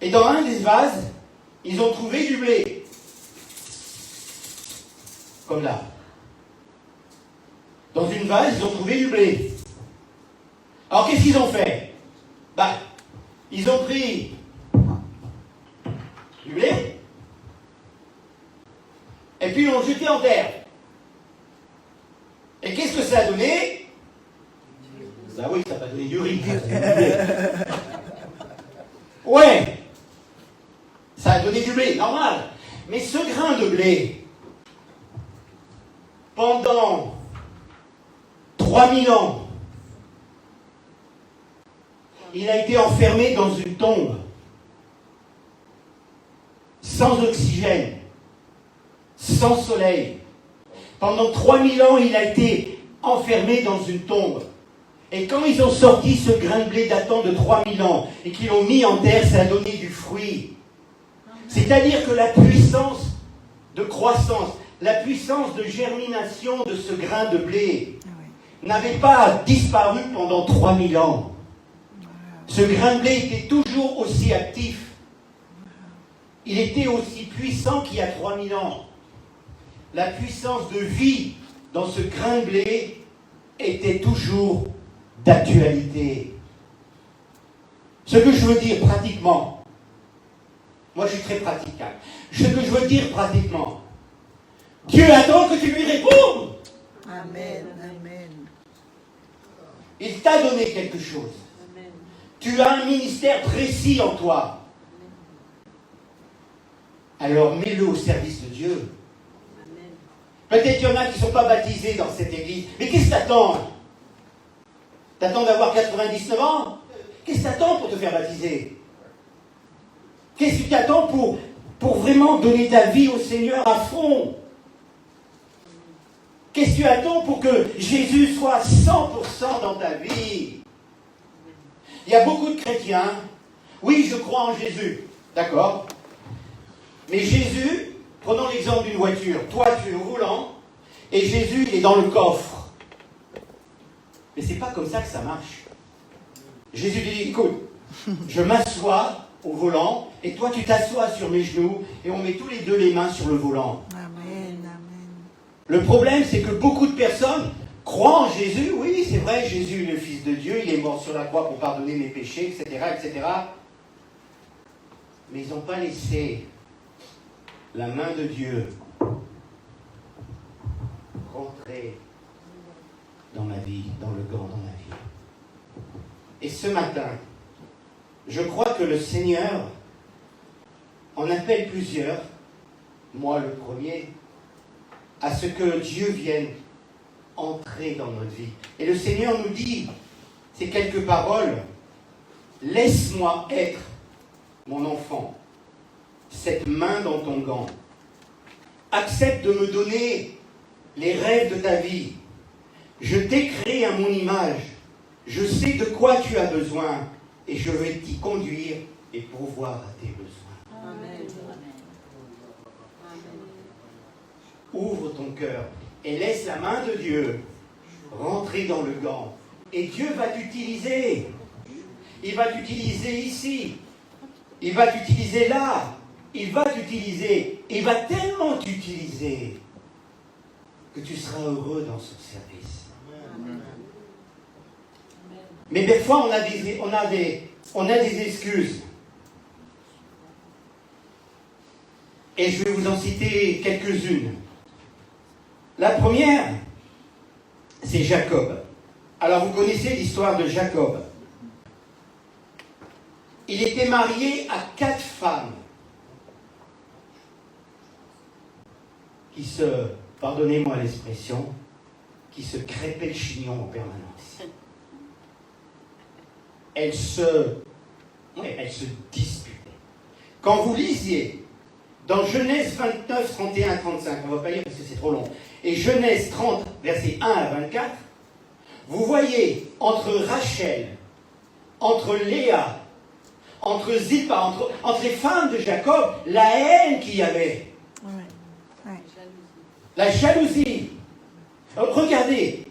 D: Et dans un des vases, ils ont trouvé du blé. Comme là. Dans une vase, ils ont trouvé du blé. Alors, qu'est-ce qu'ils ont fait? Ils ont pris du blé, et puis ils l'ont jeté en terre. Et qu'est-ce que ça a donné? Oui, ça n'a pas donné du riz. Ouais, ça a donné du blé, normal. Mais ce grain de blé, pendant 3000 ans, il a été enfermé dans une tombe, sans oxygène, sans soleil. Pendant 3000 ans, il a été enfermé dans une tombe. Et quand ils ont sorti ce grain de blé datant de 3000 ans et qu'ils l'ont mis en terre, ça a donné du fruit. C'est-à-dire que la puissance de croissance, la puissance de germination de ce grain de blé n'avait pas disparu pendant 3000 ans. Ce grain de blé était toujours aussi actif. Il était aussi puissant qu'il y a 3000 ans. La puissance de vie dans ce grain de blé était toujours d'actualité. Ce que je veux dire pratiquement, moi je suis très praticable, ce que je veux dire pratiquement, Dieu attend que tu lui répondes.
F: Amen, amen.
D: Il t'a donné quelque chose. Amen. Tu as un ministère précis en toi. Alors mets-le au service de Dieu. Amen. Peut-être qu'il y en a qui ne sont pas baptisés dans cette église. Mais qu'est-ce que t'attends? T'attends d'avoir 99 ans? Qu'est-ce que t'attends pour te faire baptiser? Qu'est-ce que tu attends pour vraiment donner ta vie au Seigneur à fond? Qu'est-ce que tu attends pour que Jésus soit 100% dans ta vie? Il y a beaucoup de chrétiens. Oui, je crois en Jésus. D'accord? Mais Jésus, prenons l'exemple d'une voiture. Toi, tu es au volant et Jésus, il est dans le coffre. Mais c'est pas comme ça que ça marche. Jésus dit, écoute, je m'assois au volant et toi, tu t'assois sur mes genoux et on met tous les deux les mains sur le volant.
F: Amen, amen.
D: Le problème, c'est que beaucoup de personnes croient en Jésus. Oui, c'est vrai, Jésus est le Fils de Dieu, il est mort sur la croix pour pardonner mes péchés, etc., etc. Mais ils n'ont pas laissé la main de Dieu rentrer dans ma vie, dans le grand, dans ma vie. Et ce matin, je crois que le Seigneur en appelle plusieurs, moi le premier, à ce que Dieu vienne entrer dans notre vie. Et le Seigneur nous dit, ces quelques paroles, laisse-moi être mon enfant, cette main dans ton gant. Accepte de me donner les rêves de ta vie. Je t'ai créé à mon image. Je sais de quoi tu as besoin et je vais t'y conduire et pourvoir à tes besoins.
C: Amen.
D: Ouvre ton cœur et laisse la main de Dieu rentrer dans le gant. Et Dieu va t'utiliser. Il va t'utiliser ici. Il va t'utiliser là. Il va t'utiliser. Il va tellement t'utiliser que tu seras heureux dans son service. Mais des fois, on a on a des excuses. Et je vais vous en citer quelques-unes. La première, c'est Jacob. Alors vous connaissez l'histoire de Jacob. Il était marié à 4 femmes qui se, pardonnez-moi l'expression, qui se crêpaient le chignon en permanence. Elles se disputaient. Quand vous lisiez dans Genèse 29, 31, 35, on ne va pas lire parce que c'est trop long, et Genèse 30, versets 1 à 24, vous voyez entre Rachel, entre Léa, entre Zilpa, entre les femmes de Jacob, la haine qu'il y avait. La jalousie. Regardez,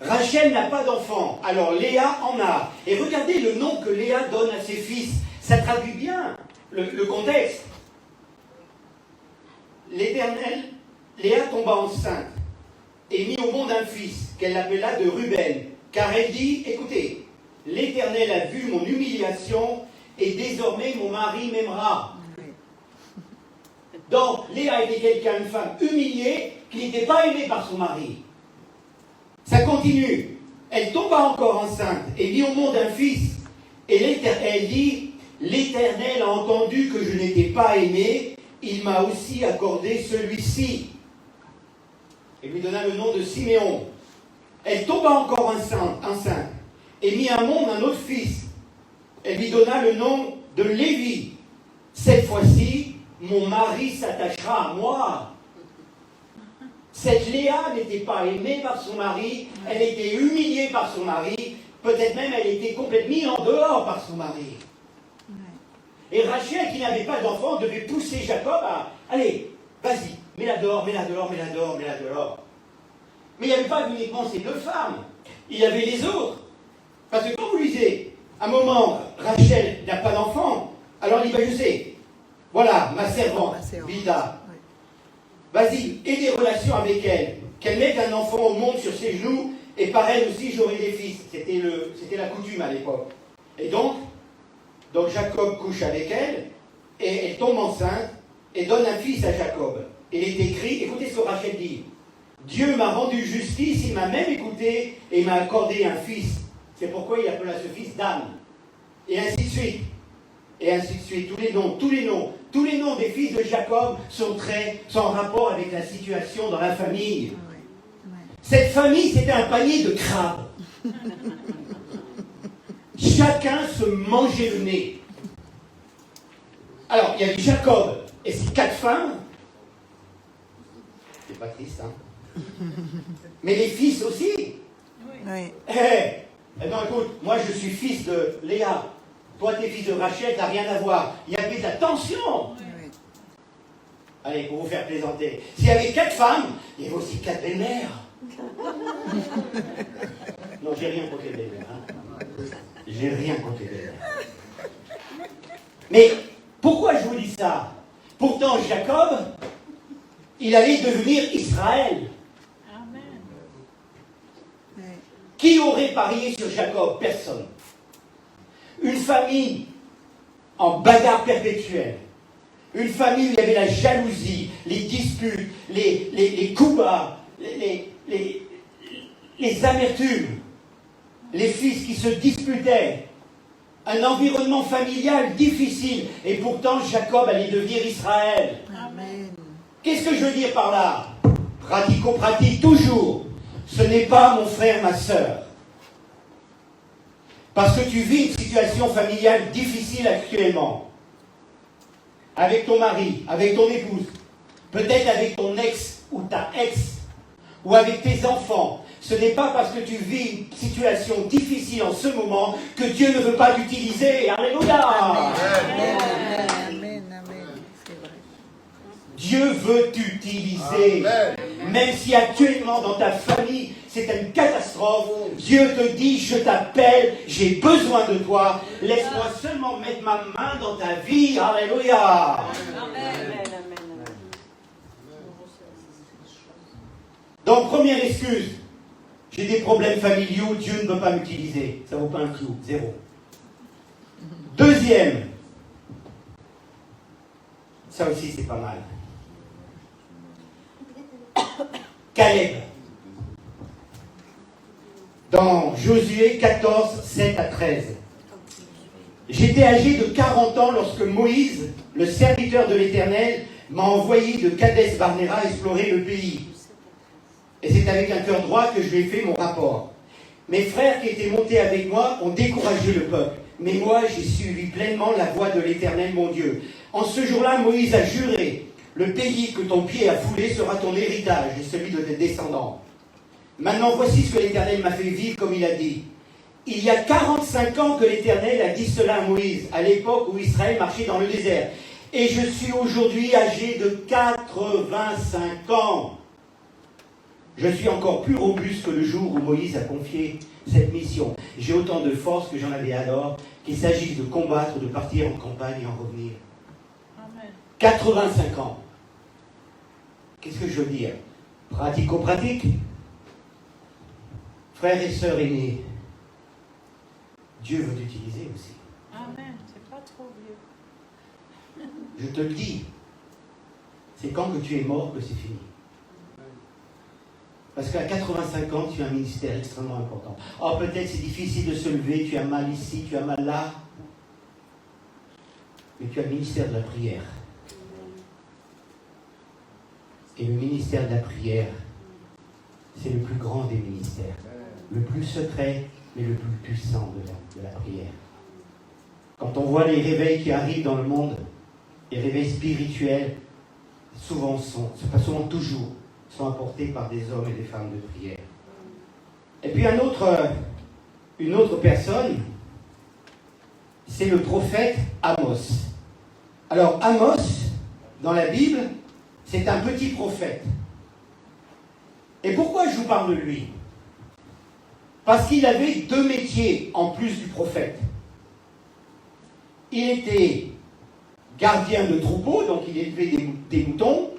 D: Rachel n'a pas d'enfant, alors Léa en a. Et regardez le nom que Léa donne à ses fils. Ça traduit bien le contexte. L'Éternel, Léa tomba enceinte et mit au monde un fils qu'elle appela de Ruben, car elle dit, écoutez, l'Éternel a vu mon humiliation et désormais mon mari m'aimera. Donc, Léa était quelqu'un, une femme humiliée, qui n'était pas aimée par son mari. Ça continue. Elle tomba encore enceinte et mit au monde un fils. Et elle dit, l'Éternel a entendu que je n'étais pas aimée, il m'a aussi accordé celui-ci. Et lui donna le nom de Siméon. Elle tomba encore enceinte et mit au monde un autre fils. Elle lui donna le nom de Lévi. Cette fois-ci, mon mari s'attachera à moi. Cette Léa n'était pas aimée par son mari, elle était humiliée par son mari, peut-être même elle était complètement mise en dehors par son mari. Et Rachel, qui n'avait pas d'enfant, devait pousser Jacob à « Allez, vas-y, mets-la dehors, mets-la dehors, mets-la dehors, mets-la dehors. » Mais il n'y avait pas uniquement ces 2 femmes, il y avait les autres. Parce que quand vous lisez, à un moment, Rachel n'a pas d'enfant, alors il dit « Je sais, voilà, ma servante, Bilha. Vas-y, aie des relations avec elle, qu'elle mette un enfant au monde sur ses genoux, et par elle aussi j'aurai des fils. » C'était la coutume à l'époque. Et donc Jacob couche avec elle, et elle tombe enceinte, et donne un fils à Jacob. Et il est écrit, écoutez ce que Rachel dit, Dieu m'a rendu justice, il m'a même écouté, et m'a accordé un fils. C'est pourquoi il appela ce fils Dan. Et ainsi de suite. Et ainsi de suite. Tous les noms des fils de Jacob sont en rapport avec la situation dans la famille. Cette famille, c'était un panier de crabes. Chacun se mangeait le nez. Alors, il y avait Jacob et ses 4 femmes. C'est pas triste, hein? Mais les fils aussi. Oui. Eh non, écoute, moi je suis fils de Léa. Toi, t'es fils de Rachel, t'as rien à voir. Il y avait de la tension. Oui. Allez, pour vous faire plaisanter. S'il y avait 4 femmes, il y avait aussi 4 belles-mères. Non, j'ai rien contre les belles-mères. Hein. J'ai rien contre les belles-mères. Mais pourquoi je vous dis ça? Pourtant, Jacob, il allait devenir Israël. Amen. Qui aurait parié sur Jacob? Personne. Une famille en bagarre perpétuelle. Une famille où il y avait la jalousie, les disputes, les coups bas, les amertumes, les fils qui se disputaient. Un environnement familial difficile. Et pourtant, Jacob allait devenir Israël. Amen. Qu'est-ce que je veux dire par là? Pratico-pratique, toujours. Ce n'est pas mon frère, ma sœur. Parce que tu vis une situation familiale difficile actuellement. Avec ton mari, avec ton épouse, peut-être avec ton ex ou ta ex, ou avec tes enfants. Ce n'est pas parce que tu vis une situation difficile en ce moment que Dieu ne veut pas l'utiliser. Alléluia. Amen. Amen. Amen. C'est vrai. Dieu veut t'utiliser. Amen. Même si actuellement dans ta famille c'est une catastrophe, Dieu te dit, je t'appelle, j'ai besoin de toi, laisse-moi seulement mettre ma main dans ta vie. Alléluia. Amen. Donc, première excuse, j'ai des problèmes familiaux, Dieu ne veut pas m'utiliser. Ça vaut pas un clou, 0. Deuxième, ça aussi c'est pas mal. Caleb. Dans Josué 14, 7 à 13. J'étais âgé de 40 ans lorsque Moïse, le serviteur de l'Éternel, m'a envoyé de Kadès Barnéra explorer le pays. Et c'est avec un cœur droit que je lui ai fait mon rapport. Mes frères qui étaient montés avec moi ont découragé le peuple. Mais moi, j'ai suivi pleinement la voie de l'Éternel, mon Dieu. En ce jour-là, Moïse a juré, le pays que ton pied a foulé sera ton héritage et celui de tes descendants. Maintenant, voici ce que l'Éternel m'a fait vivre comme il a dit. Il y a 45 ans que l'Éternel a dit cela à Moïse, à l'époque où Israël marchait dans le désert. Et je suis aujourd'hui âgé de 85 ans. Je suis encore plus robuste que le jour où Moïse a confié cette mission. J'ai autant de force que j'en avais alors, qu'il s'agisse de combattre, de partir en campagne et en revenir. Amen. 85 ans. Qu'est-ce que je veux dire? Pratico-pratique. Frères et sœurs aînés, Dieu veut t'utiliser aussi.
C: Amen. C'est pas trop vieux.
D: Je te le dis, c'est quand que tu es mort que c'est fini. Parce qu'à 85 ans, tu as un ministère extrêmement important. Oh, peut-être c'est difficile de se lever, tu as mal ici, tu as mal là. Mais tu as le ministère de la prière. Et le ministère de la prière, c'est le plus grand des ministères. Le plus secret, mais le plus puissant de la prière. Quand on voit les réveils qui arrivent dans le monde, les réveils spirituels, souvent toujours, sont apportés par des hommes et des femmes de prière. Et puis une autre personne, c'est le prophète Amos. Alors Amos, dans la Bible, c'est un petit prophète. Et pourquoi je vous parle de lui? Parce qu'il avait deux métiers en plus du prophète. Il était gardien de troupeau, donc il élevait des moutons.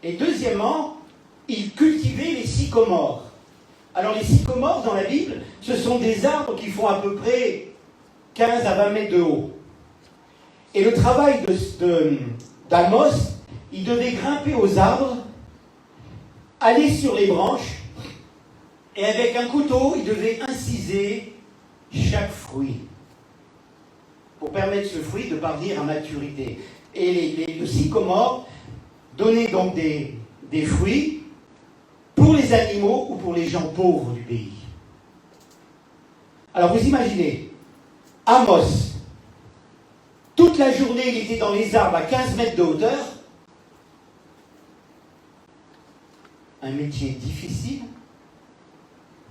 D: Et deuxièmement, il cultivait les sycomores. Alors les sycomores dans la Bible, ce sont des arbres qui font à peu près 15 à 20 mètres de haut. Et le travail d'Amos, il devait grimper aux arbres, aller sur les branches, et avec un couteau, il devait inciser chaque fruit pour permettre ce fruit de parvenir à maturité. Et le sycomore donnait donc des fruits pour les animaux ou pour les gens pauvres du pays. Alors vous imaginez, Amos, toute la journée, il était dans les arbres à 15 mètres de hauteur. Un métier difficile,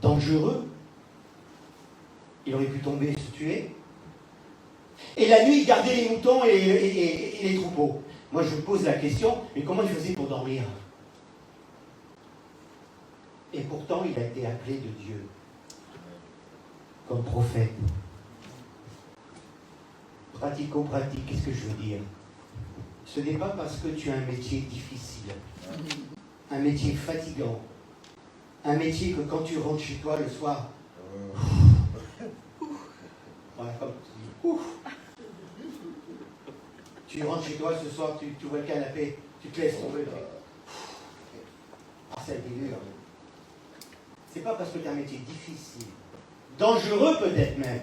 D: dangereux. Il aurait pu tomber et se tuer. Et la nuit, il gardait les moutons et les troupeaux. Moi, je me pose la question, mais comment il faisait pour dormir? Et pourtant, il a été appelé de Dieu comme prophète. Pratico-pratique, qu'est-ce que je veux dire? Ce n'est pas parce que tu as un métier difficile, un métier fatigant, un métier que quand tu rentres chez toi le soir, voilà, comme tu rentres chez toi ce soir, tu vois le canapé, tu te laisses tomber. Ah, ça délire. C'est pas parce que tu as un métier difficile, dangereux peut-être même,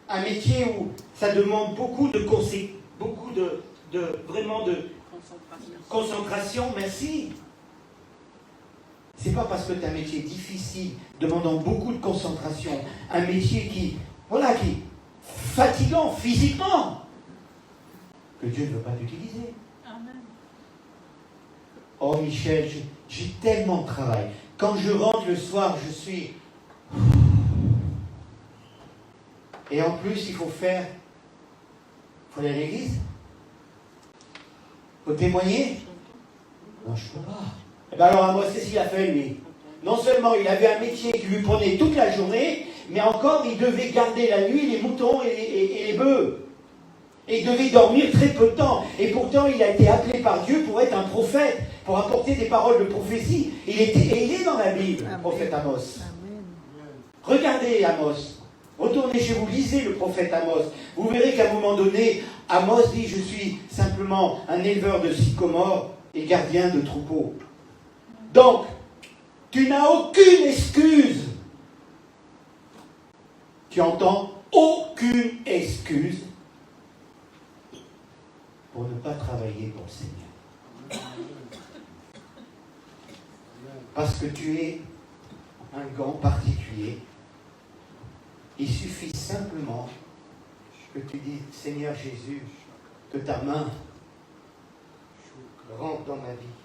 D: un métier où ça demande beaucoup de concentration, merci. C'est pas parce que tu as un métier difficile, demandant beaucoup de concentration, un métier qui est fatigant physiquement, que Dieu ne veut pas t'utiliser.
C: Amen.
D: Oh Michel, j'ai tellement de travail. Quand je rentre le soir, je suis... Et en plus, il faut aller à l'église. Il faut témoigner. Non, je ne peux pas. Et bien alors, moi, c'est ce qu'il a fait, lui. Non seulement il avait un métier qui lui prenait toute la journée, mais encore, il devait garder la nuit les moutons et les bœufs. Et il devait dormir très peu de temps. Et pourtant, il a été appelé par Dieu pour être un prophète, pour apporter des paroles de prophétie. Il est dans la Bible, le prophète Amos. Regardez Amos. Retournez chez vous, lisez le prophète Amos. Vous verrez qu'à un moment donné, Amos dit « Je suis simplement un éleveur de sycomores et gardien de troupeaux. » Donc, tu n'as aucune excuse. Tu entends? Aucune excuse pour ne pas travailler pour le Seigneur. Parce que tu es un gant particulier. Il suffit simplement que tu dises, Seigneur Jésus, que ta main rentre dans ma vie.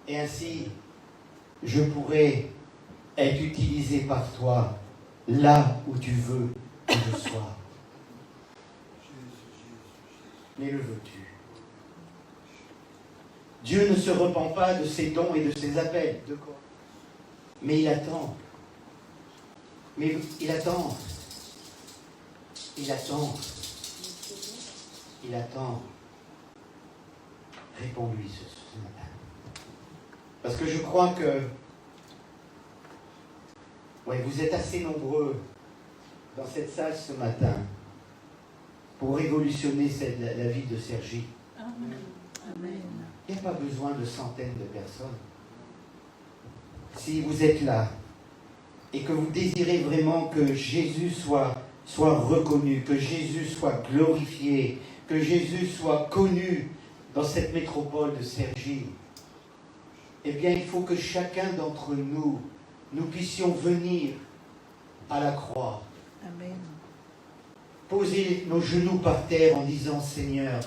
D: Et ainsi, je pourrai être utilisé par toi là où tu veux que je sois. Mais le veux-tu? Dieu ne se repent pas de ses dons et de ses appels. De quoi? Mais il attend. Mais il attend. Il attend. Il attend. Réponds-lui ce matin. Parce que je crois que vous êtes assez nombreux dans cette salle ce matin pour révolutionner la vie de Sergi.
C: Amen. Amen.
D: Il n'y a pas besoin de centaines de personnes. Si vous êtes là et que vous désirez vraiment que Jésus soit reconnu, que Jésus soit glorifié, que Jésus soit connu dans cette métropole de Cergy, eh bien, il faut que chacun d'entre nous puissions venir à la croix.
F: Amen.
D: Poser nos genoux par terre en disant, Seigneur,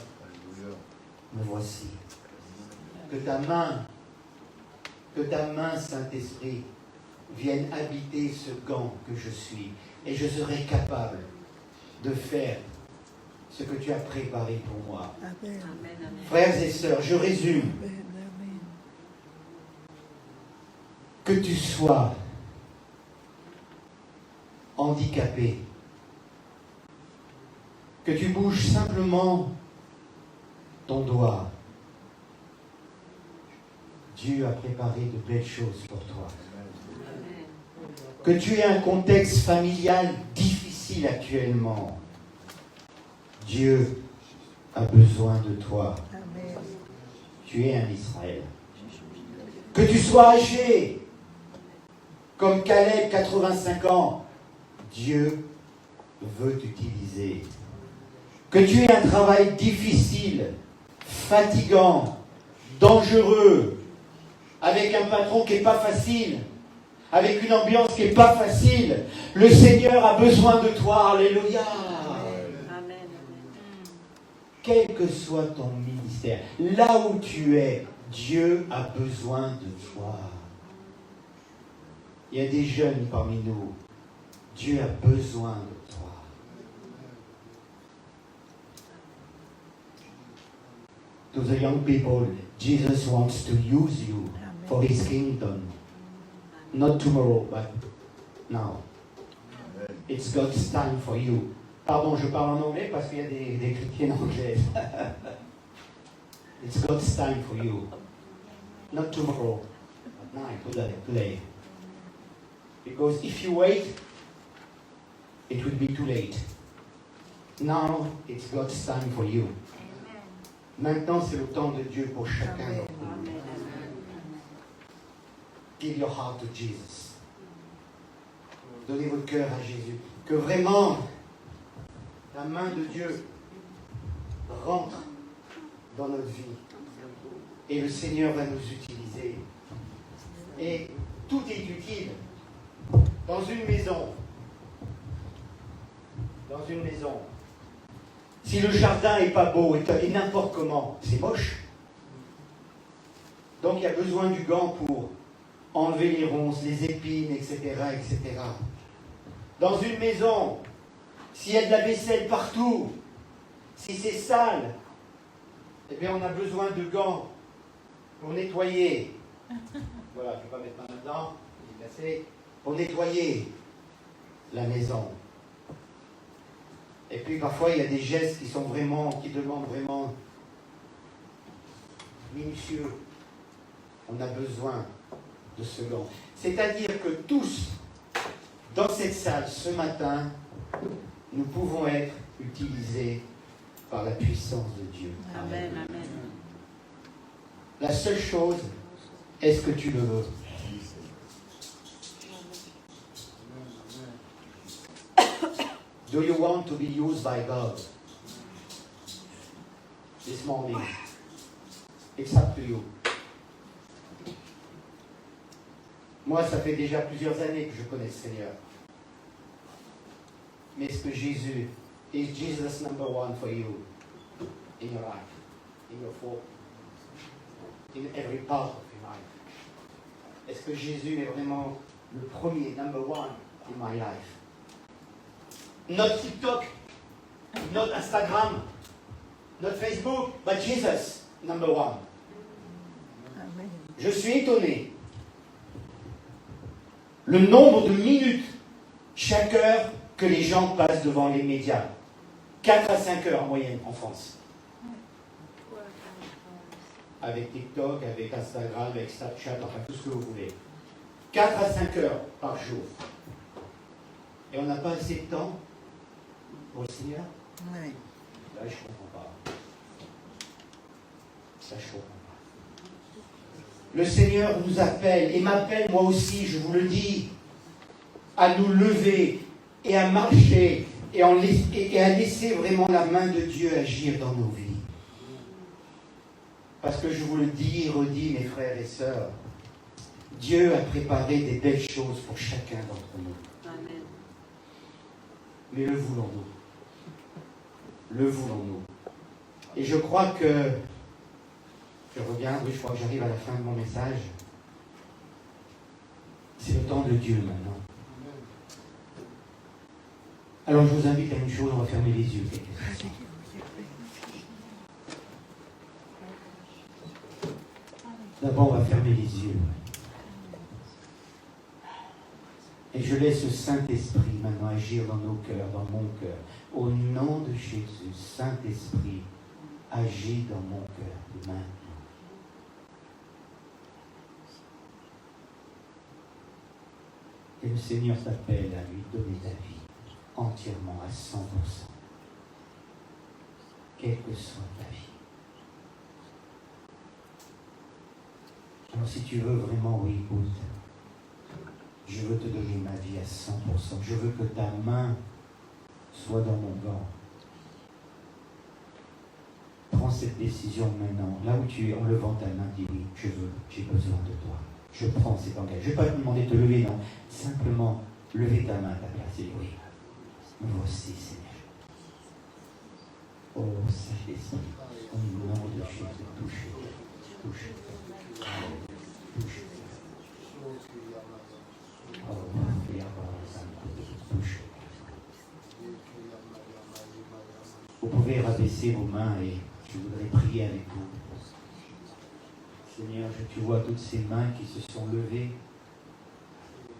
D: me voici. Que ta main, Saint-Esprit, vienne habiter ce gant que je suis. Et je serai capable de faire ce que tu as préparé pour moi.
F: Amen.
D: Frères et sœurs, je résume. Que tu sois handicapé, que tu bouges simplement ton doigt, Dieu a préparé de belles choses pour toi. Que tu aies un contexte familial difficile actuellement, Dieu a besoin de toi. Tu es un Israël. Que tu sois âgé, comme Caleb, 85 ans, Dieu veut t'utiliser. Que tu aies un travail difficile, fatigant, dangereux, avec un patron qui n'est pas facile, avec une ambiance qui n'est pas facile, le Seigneur a besoin de toi. Alléluia.
C: Amen.
D: Quel que soit ton ministère, là où tu es, Dieu a besoin de toi. Il y a des jeunes parmi nous. Dieu a besoin de toi. To the young people, Jesus wants to use you for His kingdom. Not tomorrow, but now. It's God's time for you. Pardon, je parle en anglais parce qu'il y a des chrétiens anglais. It's God's time for you. Not tomorrow, but now, today. Because if you wait, it will be too late. Now, it's God's time for you. Maintenant, c'est le temps de Dieu pour chacun d'entre nous. Give your heart to Jesus. Donnez votre cœur à Jésus. Que vraiment, la main de Dieu rentre dans notre vie. Et le Seigneur va nous utiliser. Et tout est utile. Dans une maison. Dans une maison. Si le jardin n'est pas beau et n'importe comment, c'est moche. Donc il y a besoin du gant pour enlever les ronces, les épines, etc., etc. Dans une maison, s'il y a de la vaisselle partout, si c'est sale, eh bien on a besoin de gants pour nettoyer. Voilà, je ne vais pas mettre ma main dedans, il est cassé. Pour nettoyer la maison. Et puis parfois il y a des gestes qui demandent vraiment minutieux. On a besoin de ce gant. C'est-à-dire que tous, dans cette salle ce matin, nous pouvons être utilisés par la puissance de Dieu.
C: Amen, amen.
D: La seule chose, est-ce que tu le veux? Do you want to be used by God this morning? It's up to you. Moi, ça fait déjà plusieurs années que je connais le Seigneur. Mais est-ce que Jésus, is Jesus number one for you in your life, in your walk, in every part of your life? Est-ce que Jésus est vraiment le premier, number one in my life? Not TikTok, not Instagram, not Facebook, but Jesus, number one.
C: Amen.
D: Je suis étonné. Le nombre de minutes chaque heure que les gens passent devant les médias. 4 à 5 heures en moyenne en France. Avec TikTok, avec Instagram, avec Snapchat, enfin tout ce que vous voulez. 4 à 5 heures par jour. Et on n'a pas assez de temps pour le Seigneur?
C: Oui.
D: Là, je ne comprends pas. Ça, je ne comprends pas. Le Seigneur nous appelle, et m'appelle moi aussi, je vous le dis, à nous lever et à marcher et à laisser vraiment la main de Dieu agir dans nos vies. Parce que je vous le dis et redis, mes frères et sœurs, Dieu a préparé des belles choses pour chacun d'entre nous.
C: Amen.
D: Mais le voulons-nous? Le voulons-nous? Et je crois que, je reviens, oui, je crois que j'arrive à la fin de mon message. C'est le temps de Dieu maintenant. Alors je vous invite à une chose, on va fermer les yeux. D'abord, on va fermer les yeux. Et je laisse le Saint-Esprit maintenant agir dans nos cœurs, dans mon cœur. Au nom de Jésus, Saint-Esprit, agis dans mon cœur maintenant. Et le Seigneur t'appelle à lui donner ta vie entièrement à 100%. Quelle que soit ta vie. Alors si tu veux vraiment, oui, écoute. Je veux te donner ma vie à 100%. Je veux que ta main soit dans mon gant. Prends cette décision maintenant. Là où tu es, en levant ta main, dis oui, je veux, j'ai besoin de toi. Je prends cet engagement. Je ne vais pas te demander de te lever, non. Simplement, lever ta main à ta place. Et oui, me voici, Seigneur. Oh, Saint-Esprit, au nom de Jésus, touche. Touche. Oh, touche. Vous pouvez rabaisser vos mains et je voudrais prier avec vous. Seigneur, tu vois toutes ces mains qui se sont levées,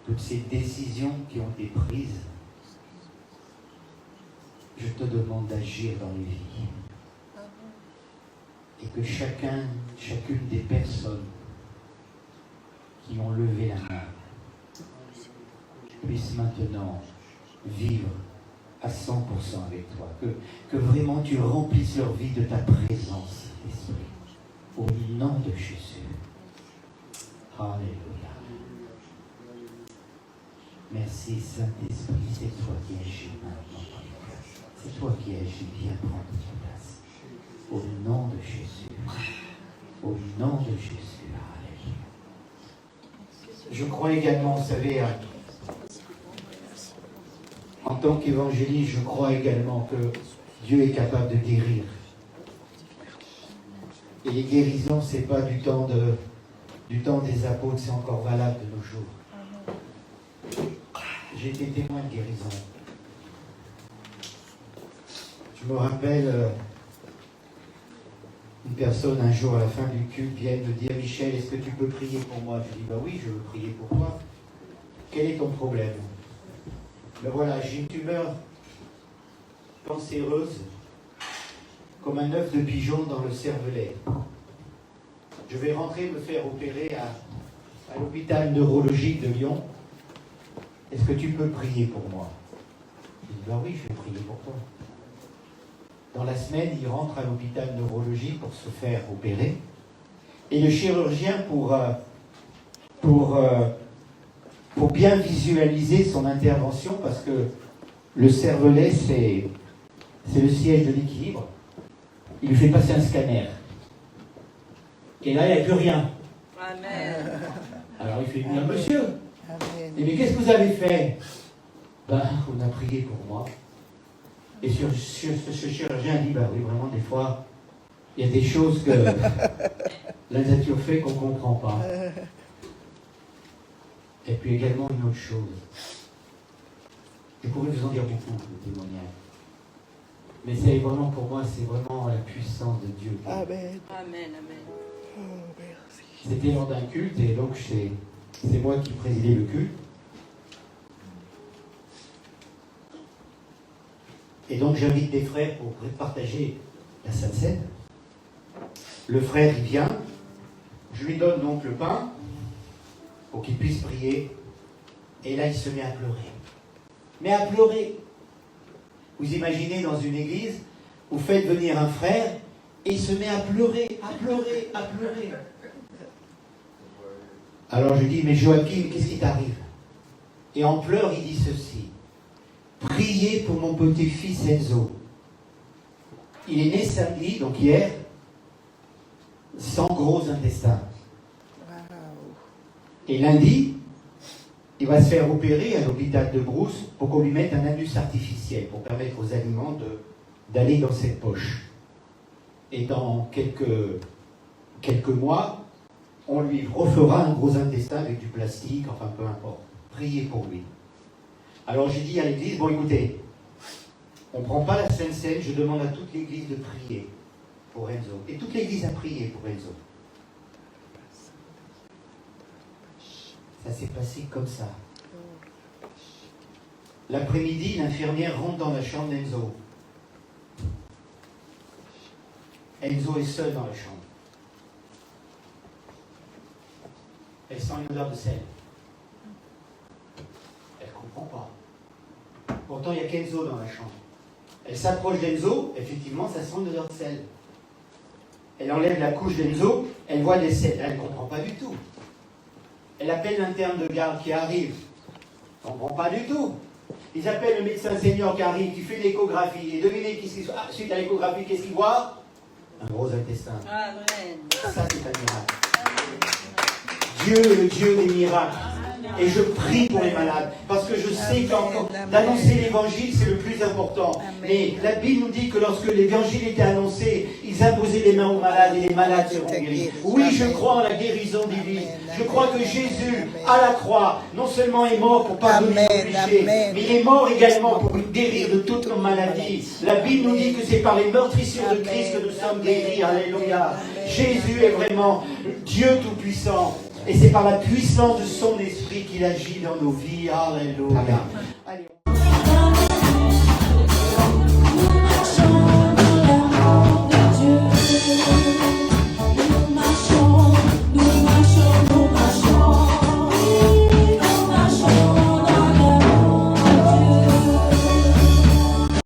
D: toutes ces décisions qui ont été prises. Je te demande d'agir dans les vies. Et que chacune des personnes qui ont levé la main puisse maintenant vivre à 100% avec toi. Que vraiment tu remplisses leur vie de ta présence, Esprit. Au nom de Jésus. Alléluia. Merci Saint-Esprit, c'est toi qui agis maintenant. C'est toi qui agis, viens prendre ta place. Au nom de Jésus. Au nom de Jésus. Alléluia. Je crois également, vous savez, en tant qu'évangéliste, je crois également que Dieu est capable de guérir. Et les guérisons, ce n'est pas du temps des apôtres, c'est encore valable de nos jours. J'ai été témoin de guérison. Je me rappelle, une personne un jour à la fin du culte vient me dire, Michel, est-ce que tu peux prier pour moi? Je dis, bah oui, je veux prier pour toi. Quel est ton problème? Ben voilà, j'ai une tumeur cancéreuse, comme un œuf de pigeon dans le cervelet. Je vais rentrer me faire opérer à l'hôpital neurologique de Lyon. est-ce que tu peux prier pour moi? Je dis, ben oui, je vais prier pour toi. Dans la semaine, il rentre à l'hôpital neurologique pour se faire opérer. Et le chirurgien, pour bien visualiser son intervention, parce que le cervelet, c'est le siège de l'équilibre, il lui fait passer un scanner. Et là, il n'y a plus rien.
C: Amen.
D: Alors il fait venir monsieur.
F: Amen.
D: Et mais qu'est-ce que vous avez fait? Ben, on a prié pour moi. Et ce chirurgien dit, ben oui, vraiment, des fois, il y a des choses que la nature fait qu'on ne comprend pas. Et puis également une autre chose. Je pourrais vous en dire beaucoup de témoignages. Mais c'est vraiment, pour moi, c'est vraiment la puissance de Dieu.
F: Amen.
C: Amen, amen.
F: Oh, merci.
D: C'était lors d'un culte, et donc c'est moi qui présidais le culte. Et donc j'invite des frères pour partager la Sainte Seine. Le frère, il vient, je lui donne donc le pain pour qu'il puisse prier. Et là, il se met à pleurer. Mais à pleurer. Vous imaginez dans une église, vous faites venir un frère et il se met à pleurer, à pleurer, à pleurer. Alors je dis, mais Joachim, qu'est-ce qui t'arrive? Et en pleurs, il dit ceci. Priez pour mon petit-fils Enzo. Il est né samedi, donc hier, sans gros intestin. Et lundi, il va se faire opérer à l'hôpital de Brousse pour qu'on lui mette un anus artificiel pour permettre aux aliments d'aller dans cette poche. Et dans quelques mois, on lui refera un gros intestin avec du plastique, enfin peu importe. Priez pour lui. Alors j'ai dit à l'église, bon écoutez, on ne prend pas la Sainte Seine, je demande à toute l'église de prier pour Enzo. Et toute l'église a prié pour Enzo. Ça s'est passé comme ça. L'après-midi, l'infirmière rentre dans la chambre d'Enzo. Enzo est seul dans la chambre. Elle sent une odeur de sel. Elle ne comprend pas. Pourtant, il y a qu'Enzo dans la chambre. Elle s'approche d'Enzo, effectivement, ça sent une odeur de sel. Elle enlève la couche d'Enzo, elle voit des sels. Elle ne comprend pas du tout. Elle appelle l'interne de garde qui arrive. On ne comprend pas du tout. Ils appellent le médecin senior qui arrive, qui fait l'échographie. Et devinez, suite à l'échographie, qu'est-ce qu'il voit? Un gros intestin.
C: Amen.
D: Ça, c'est un miracle. Dieu est le Dieu des miracles. Et je prie pour les malades, parce que je sais qu'encore d'annoncer l'évangile, c'est le plus important. Mais la Bible nous dit que lorsque l'évangile était annoncé, ils imposaient les mains aux malades et les malades seront guéris. Oui, je crois en la guérison divine. Je crois que Jésus, à la croix, non seulement est mort pour pardonner nos péchés, mais il est mort également pour nous guérir de toutes nos maladies. La Bible nous dit que c'est par les meurtrissures de Christ que nous sommes guéris. Alléluia. Jésus est vraiment Dieu Tout-Puissant. Et c'est par la puissance de son esprit qu'il agit dans nos vies. Alléluia. Allez.